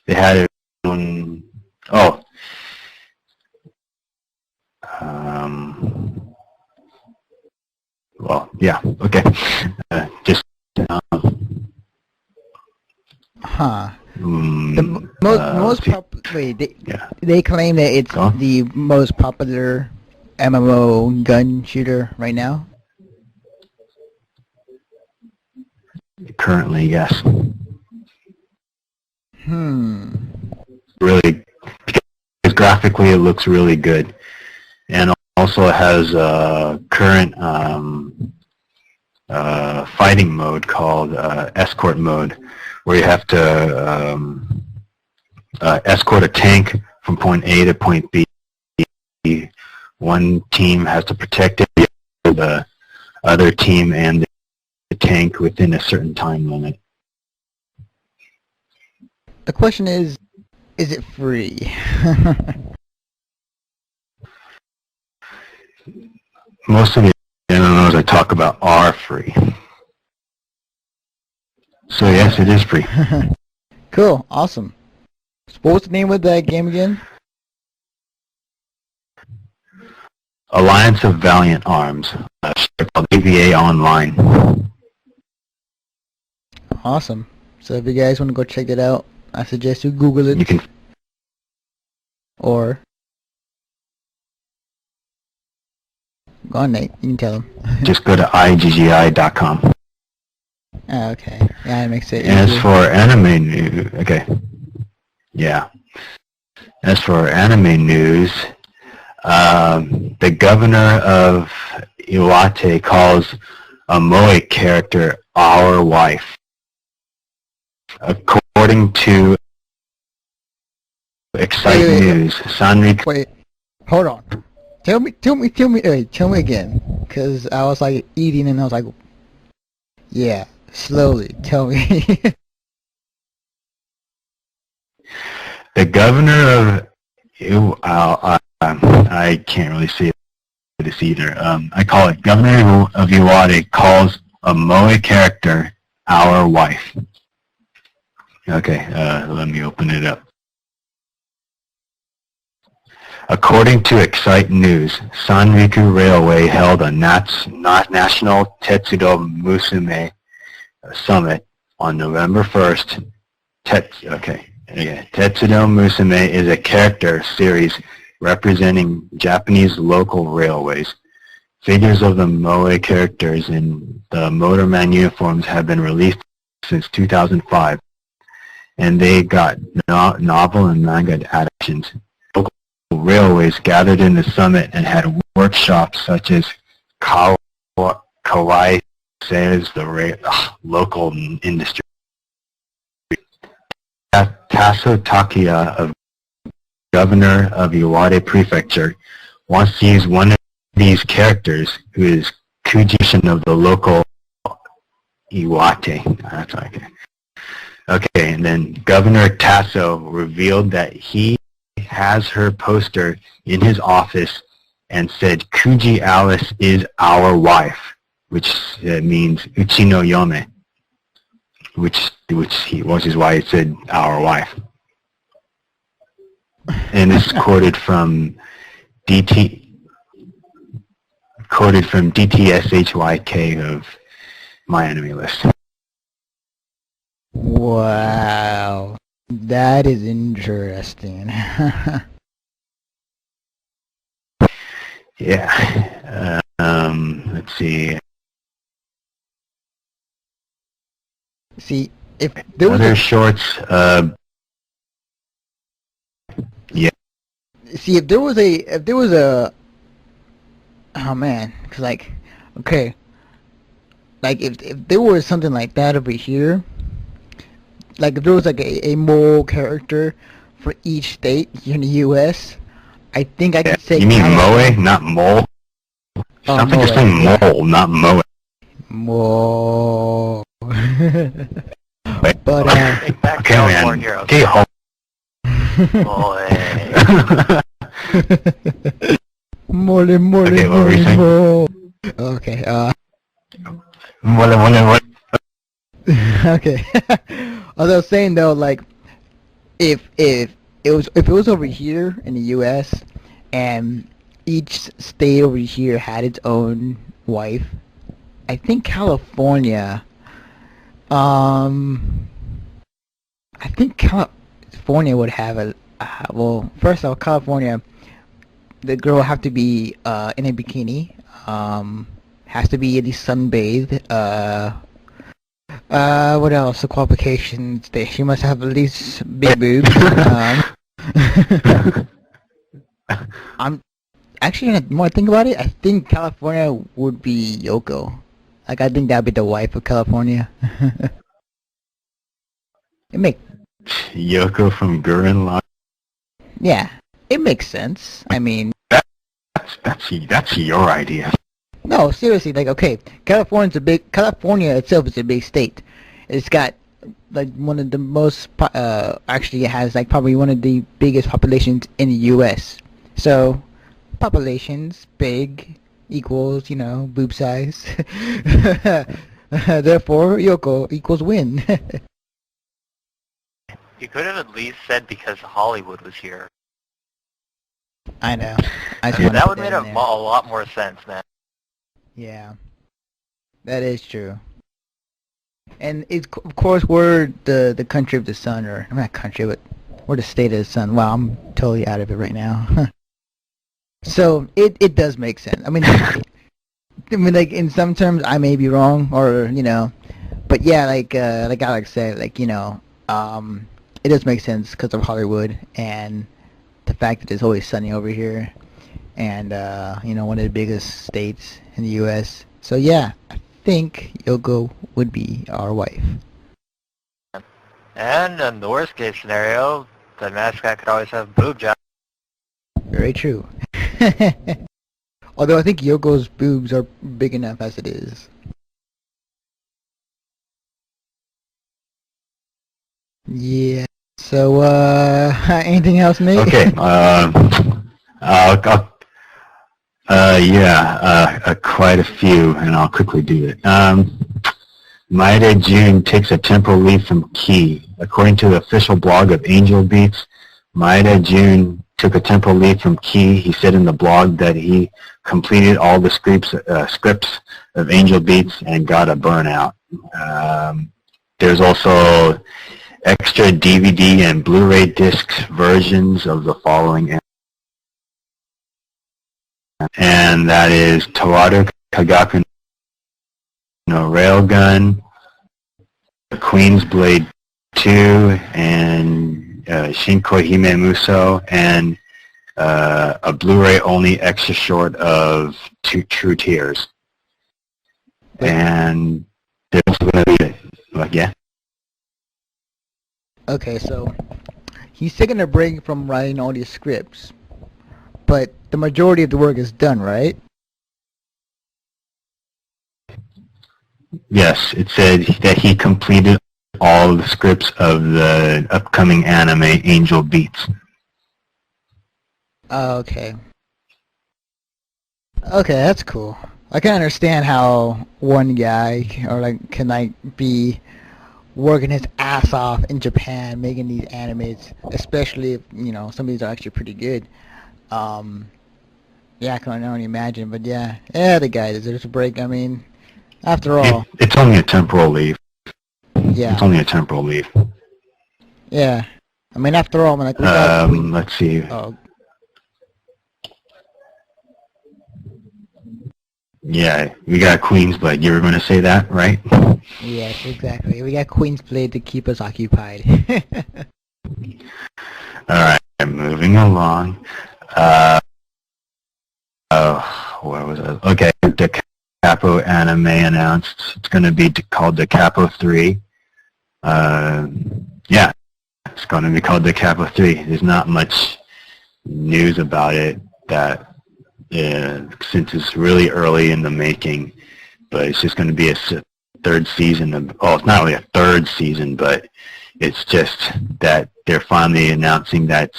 They had it on, well, yeah, okay. Just, Huh. mm, Most wait, they claim that it's Go on. the most popular MMO gun shooter right now. currently, yes. Really, because graphically it looks really good. And also it has a current fighting mode called escort mode, where you have to escort a tank from point A to point B. One team has to protect it, the other team and the tank within a certain time limit. The question is it free? Most of the MMOs I talk about are free. So yes, it is free. Cool, awesome. So what was the name of that game again? Alliance of Valiant Arms, called AVA Online. Awesome. So if you guys want to go check it out, I suggest you Google it. You can Or go on, Nate. You can tell them. just go to iggi.com. Ah, okay. Yeah, it makes it As easier. for anime news, okay, yeah. As for anime news, the governor of Iwate calls a Moe character our wife. According to Excite Wait. News, Sanri. Wait, hold on. Tell me again. Cause I was like eating and I was like, yeah, slowly. Tell me. The governor of I can't really say this either. I call it Governor of Iwate calls a Moe character our wife. Okay, let me open it up. According to Excite News, Sanriku Railway held a National Tetsudo Musume Summit on November 1st. Tetsudo Musume is a character series representing Japanese local railways. Figures of the Moe characters in the motorman uniforms have been released since 2005, and they got novel and manga adaptations. Local railways gathered in the summit and had workshops such as Kawaii says the local industry. Tasso Takia, of Governor of Iwate Prefecture, wants to use one of these characters, who is Kujishin of the local Iwate. That's okay. Okay, and then Governor Tasso revealed that he has her poster in his office and said, "Kuji Alice is our wife," which means Uchi no Yome, which is why it said our wife. And it's quoted from DTSHYK of My Enemy List. Wow, that is interesting. Yeah. Let's see. See, if there was other shorts. Yeah. See, if there was a, oh man, cause like, okay, like if there was something like that over here, like if there was like a mole character for each state here in the U.S., I think I could say. You mean Moe, not mole? Sounds like you're saying mole, not Moe. Mole. But Take back okay, California man. heroes. Okay, hold. Boy. Mole. Okay, what were you saying? Mole. Okay. What? Okay. As I was saying though, like, if it was over here in the U.S. and each state over here had its own wife, I think California. I think California would have a. Well, first of all, California, the girl have to be in a bikini. Has to be at least sunbathed. What else? The qualifications. She must have at least big boobs. I'm actually, the more I think about it, I think California would be Yoko. Like, I think that'd be the wife of California. It make Yoko from Gurren Lagann. Yeah, it makes sense. I mean, That's your idea. no, seriously, like, okay, California itself is a big state. It's got like one of the most actually it has like probably one of the biggest populations in the U.S. So populations big equals, you know, boob size. Therefore, Yoko equals win. You could have at least said because Hollywood was here. I know. I just Yeah, wanna that put would make in a there. lot more sense, man. Yeah, that is true. And it's, of course, we're the country of the sun, or not country, but we're the state of the sun. Wow, I'm totally out of it right now. So it does make sense. I mean, like in some terms, I may be wrong, or you know, but yeah, like Alex said, like, you know, it does make sense because of Hollywood and the fact that it's always sunny over here, and you know, one of the biggest states in the U.S. So yeah, I think Yoko would be our wife. And in the worst case scenario, the mascot could always have boob jobs. Very true. Although I think Yoko's boobs are big enough as it is. Yes. So, anything else, Nate? Okay. Quite a few, and I'll quickly do it. Maeda June takes a temporal leave from Key. According to the official blog of Angel Beats, Maeda June took a temporal leave from Key. He said in the blog that he completed all the scripts of Angel Beats and got a burnout. There's also extra DVD and Blu-ray discs versions of the following, and that is Towaru Kagaku no Railgun, Queen's Blade 2, and Shinkoi Hime Muso, and a Blu-ray only extra short of True Tears. And there's also going to be, yeah? Okay, so he's taking a break from writing all these scripts, but the majority of the work is done, right? Yes, it said that he completed all the scripts of the upcoming anime Angel Beats. Okay. Okay, that's cool. I can understand how one guy can be working his ass off in Japan making these animes, especially if some of these are actually pretty good. Yeah, I can only imagine, but yeah, the guy deserves a break. I mean, after all, it's only a temporal leave. Yeah, it's only a temporal leave. Yeah, I mean, after all, we got let's see. Oh. Yeah, we got Queen's Blade. You were going to say that, right? Yes, exactly. We got Queen's Blade to keep us occupied. All right, moving along. Where was I? Okay, the Capo anime announced. It's going to be called the Capo 3. Yeah, it's going to be called the Capo 3. There's not much news about it since it's really early in the making, but it's just going to be a third season it's not really a third season, but it's just that they're finally announcing that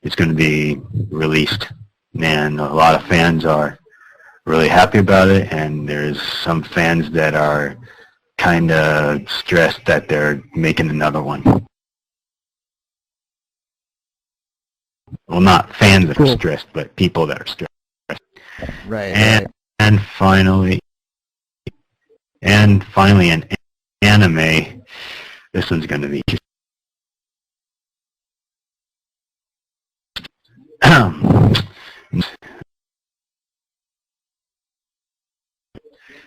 it's going to be released, and a lot of fans are really happy about it, and there's some fans that are kind of stressed that they're making another one. Well, not fans that are stressed, but people that are stressed. Right. And finally an anime. This one's going to be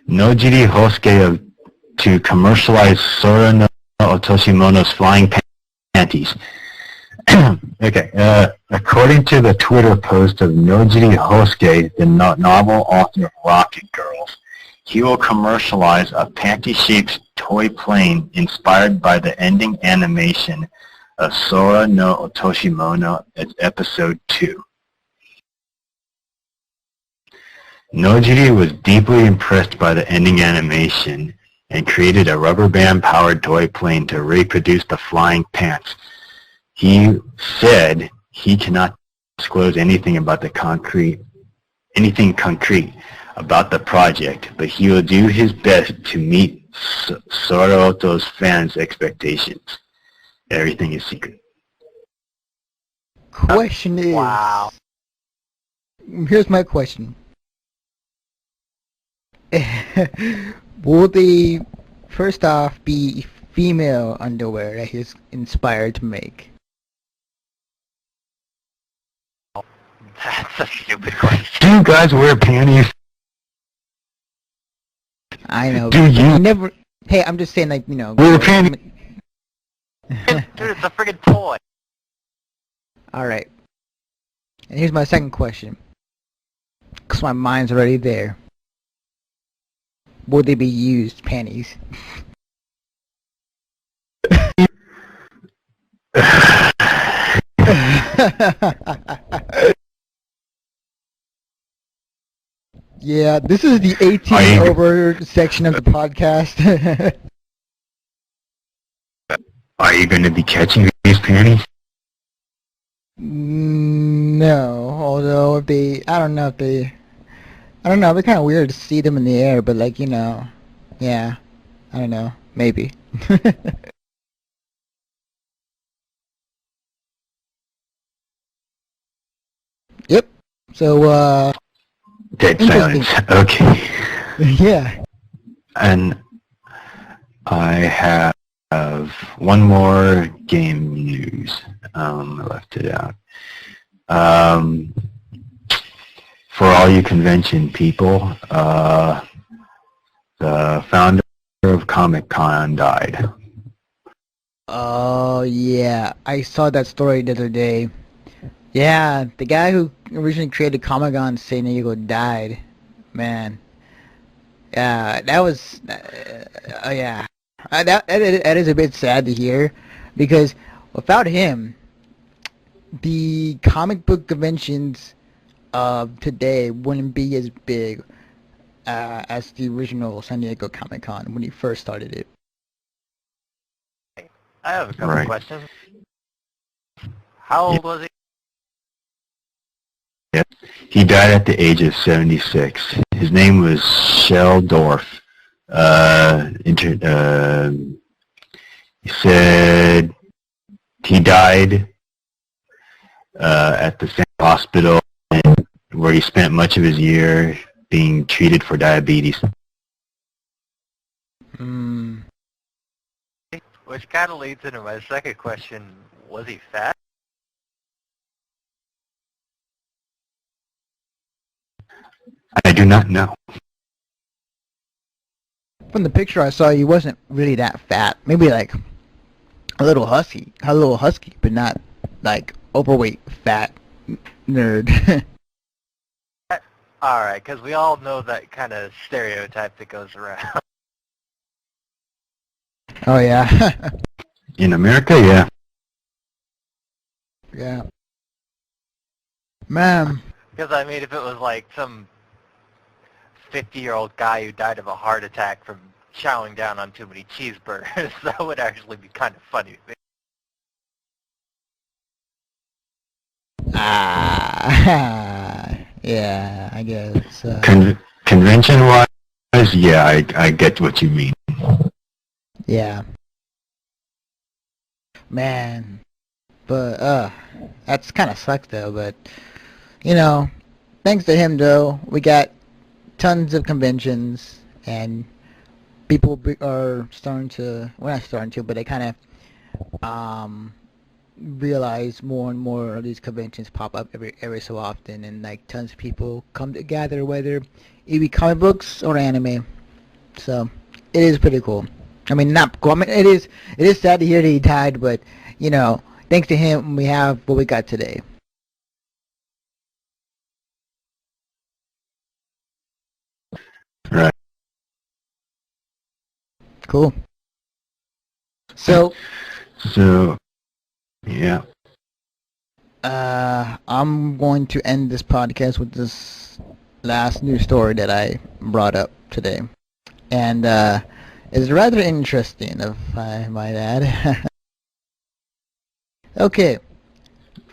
Nojiri Hosuke to commercialize Sora no Otoshimono's flying panties. Okay, according to the Twitter post of Nojiri Hosuke, the novel author of Rocket Girls, he will commercialize a panty-shaped toy plane inspired by the ending animation of Sora no Otoshimono Episode 2. Nojiri was deeply impressed by the ending animation and created a rubber band-powered toy plane to reproduce the flying pants. He said he cannot disclose anything concrete about the project, but he will do his best to meet Soroto's fans' expectations. Everything is secret. Question is... Wow. Here's my question. Will they, first off, be female underwear that he's inspired to make? That's a stupid question. Do you guys wear panties? I know. Do you? Never... Hey, I'm just saying, Wear panties? Dude, it's a friggin' toy. Alright. And here's my second question. Because my mind's already there. Will they be used panties? Yeah, this is the 18 over section of the podcast. Are you going to be catching these Japanese painting? No, although if they, I don't know if they, I don't know, it'd be kind of weird to see them in the air, but like, yeah, I don't know, maybe. Yep. So, Dead interesting. silence. Okay. Yeah. And I have one more game news. I left it out. For all you convention people, the founder of Comic-Con died. Oh, yeah. I saw that story the other day. Yeah, the guy who originally created Comic-Con San Diego died. Man. Yeah, that was... yeah. That is a bit sad to hear, because without him, the comic book conventions of today wouldn't be as big as the original San Diego Comic Con when he first started it. I have a couple Right. questions. How old was he? Yep. He died at the age of 76. His name was Shel Dorf. He said he died at the same hospital where he spent much of his year being treated for diabetes. Hmm. Which kind of leads into my second question. Was he fat? I do not know. From the picture I saw, he wasn't really that fat. Maybe like a little husky, but not like overweight fat nerd. All right, because we all know that kind of stereotype that goes around. Oh yeah. In America, yeah. Yeah. Man. Because, I mean, if it was like some 50-year-old guy who died of a heart attack from chowing down on too many cheeseburgers, that would actually be kind of funny. Yeah, I guess. Convention-wise, yeah, I get what you mean. Yeah. Man. But, that's kind of sucks though, but, thanks to him though, we got tons of conventions, and people are starting to, well not starting to, but they kind of, realize more and more of these conventions pop up every so often, and like tons of people come together, whether it be comic books or anime. So, it is pretty cool. I mean, not cool. I mean, it is sad to hear that he died, but, thanks to him, we have what we got today. Right. Cool. So, yeah. I'm going to end this podcast with this last news story that I brought up today. And, it's rather interesting, if I might add. Okay.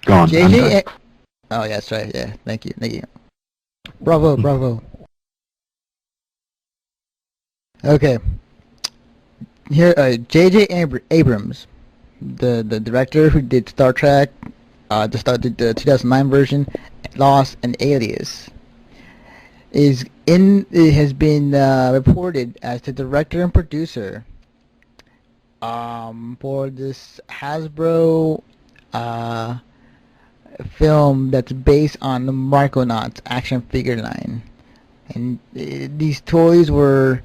Go on. JJ. Oh, yeah, that's right. Yeah, thank you. Bravo. Okay. Here, J.J. Abrams, the director who did Star Trek, the 2009 version, Lost, and Alias, has been reported as the director and producer for this Hasbro film that's based on the Marconauts action figure line. And these toys were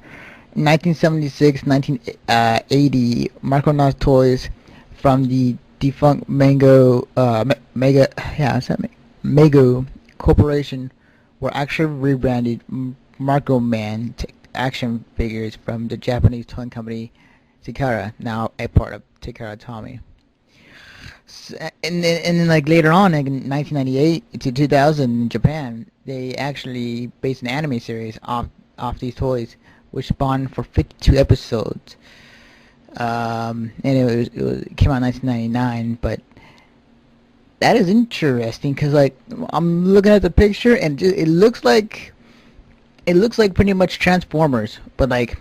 1976, 1980 Marconauts toys from the defunct Mego Corporation were actually rebranded Marco Man action figures from the Japanese toy company Takara, now a part of Takara Tomy. And then like later on, like in 1998 to 2000 in Japan, they actually based an anime series off these toys, which spawned for 52 episodes. And it came out in 1999, but that is interesting because like I'm looking at the picture and it looks like pretty much Transformers, but like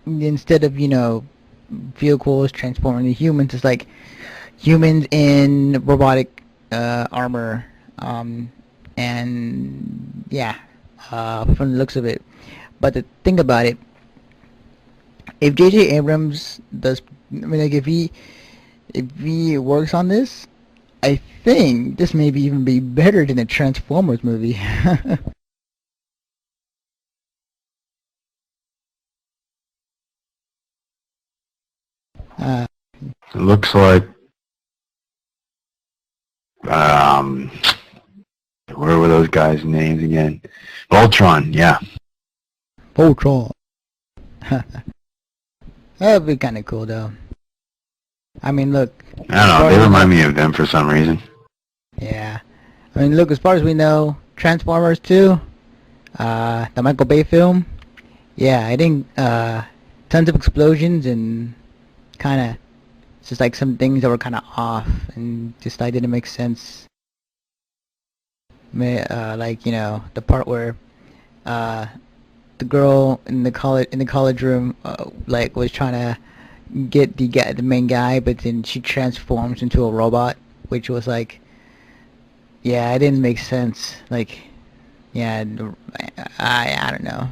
instead of vehicles transforming into humans, it's like humans in robotic armor, and yeah, from the looks of it. But the thing about it, if J.J. Abrams does, I mean, like if he works on this, I think this may be even be better than a Transformers movie. uh, It looks like, um, where were those guys' names again? Voltron, yeah. Voltron. That'd be kind of cool, though. I mean, look. I don't know, they remind me of them for some reason. Yeah. I mean, look, as far as we know, Transformers 2, the Michael Bay film, yeah, I think, tons of explosions and kind of, just like some things that were kind of off and just like didn't make sense. Like, the part where, the girl in the college room, like was trying to get the main guy, but then she transforms into a robot, which was like, yeah, it didn't make sense. Like, yeah, I don't know.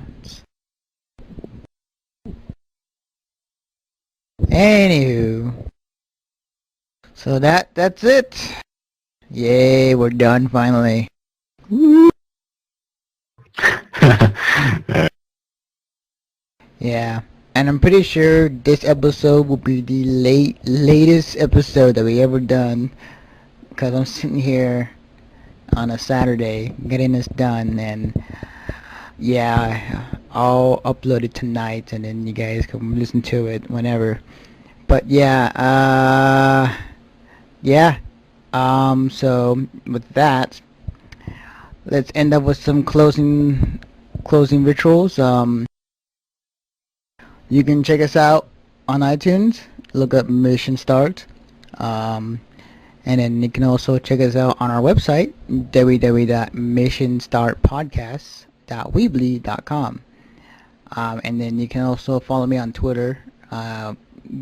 Anywho, so that's it. Yay, we're done finally. Woo. Yeah, and I'm pretty sure this episode will be the latest episode that we ever done, because I'm sitting here on a Saturday getting this done, and yeah, I'll upload it tonight, and then you guys can listen to it whenever. But yeah, so with that, let's end up with some closing rituals. You can check us out on iTunes. Look up Mission Start. And then you can also check us out on our website, www.missionstartpodcast.weebly.com. And then you can also follow me on Twitter,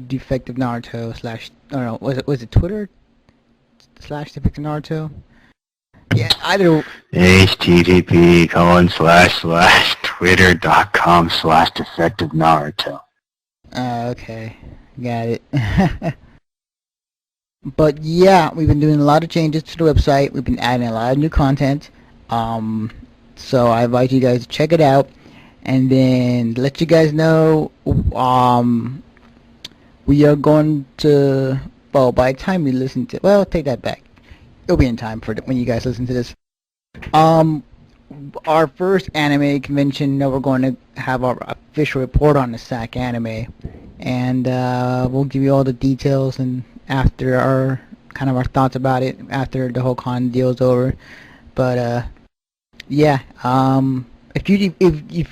Defective Naruto / was it Twitter / Defective Naruto? Yeah, either. http://twitter.com/defective Naruto. Okay, got it. But yeah, we've been doing a lot of changes to the website. We've been adding a lot of new content. So I invite you guys to check it out, and then let you guys know. We are going to. Well, by the time you listen to, take that back. It'll be in time for when you guys listen to this. Our first anime convention, we're going to have our official report on the SAC anime, and we'll give you all the details and after our thoughts about it after the whole con deal's over. But yeah, if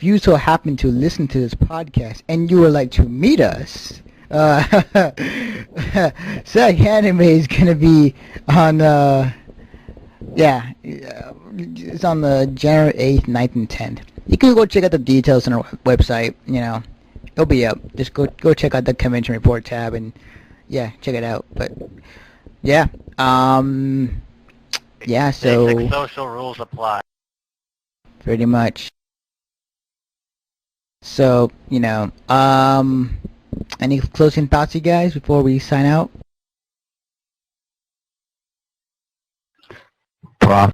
you so happen to listen to this podcast and you would like to meet us, SAC anime is gonna be on it's on the January 8th, 9th, and 10th. You can go check out the details on our website. It'll be up. Just go check out the convention report tab and check it out. But yeah, so basic social rules apply. Pretty much. So any closing thoughts, you guys, before we sign out? Props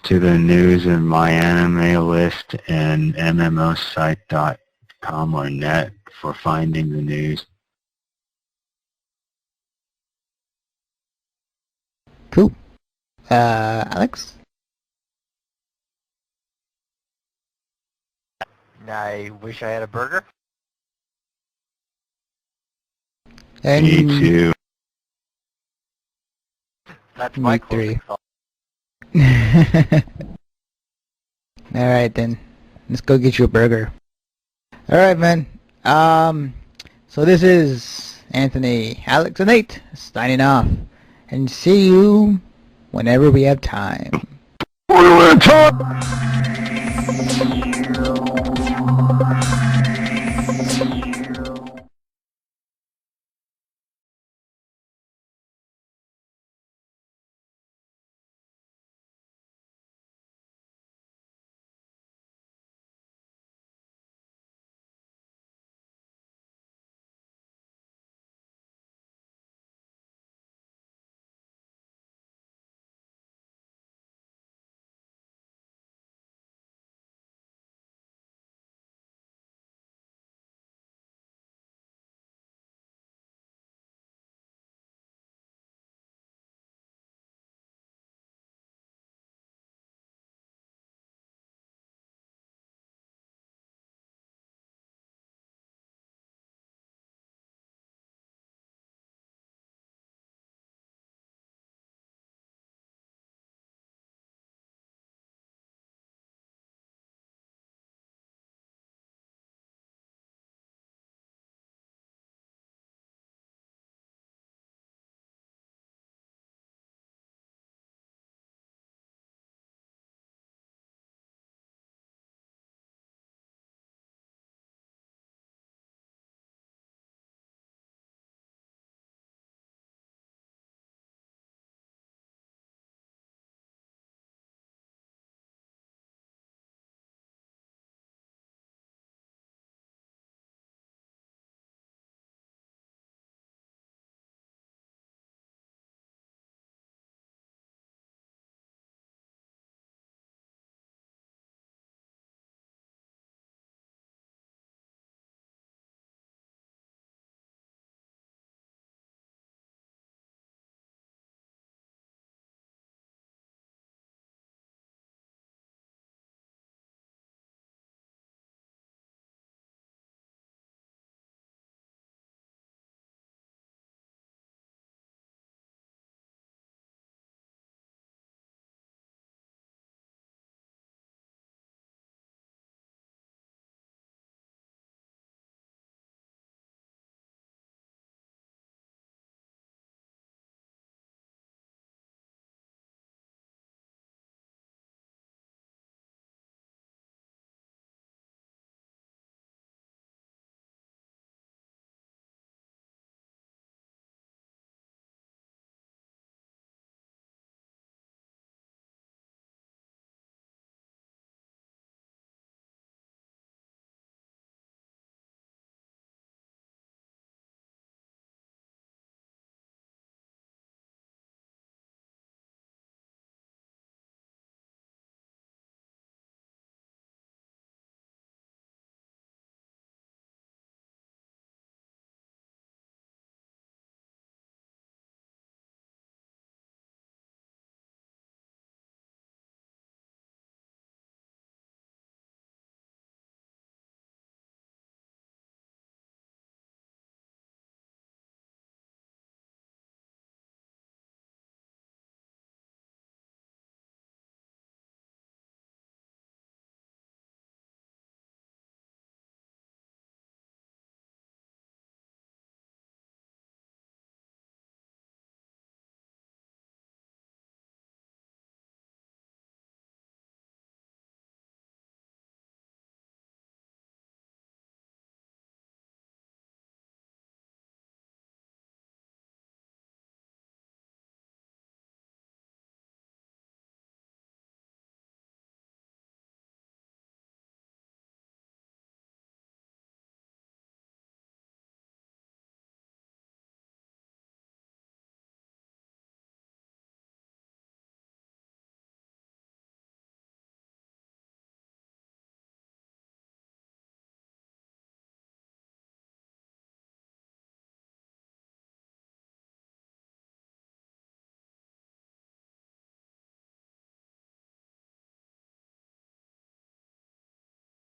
to the news and my anime list and mmosite.com or net for finding the news. Cool. Alex? I wish I had a burger. And Me too. That's my Me closing three. thought. Alright then. Let's go get you a burger. Alright, man. So this is Anthony, Alex, and Nate signing off. And see you whenever we have time. We will talk.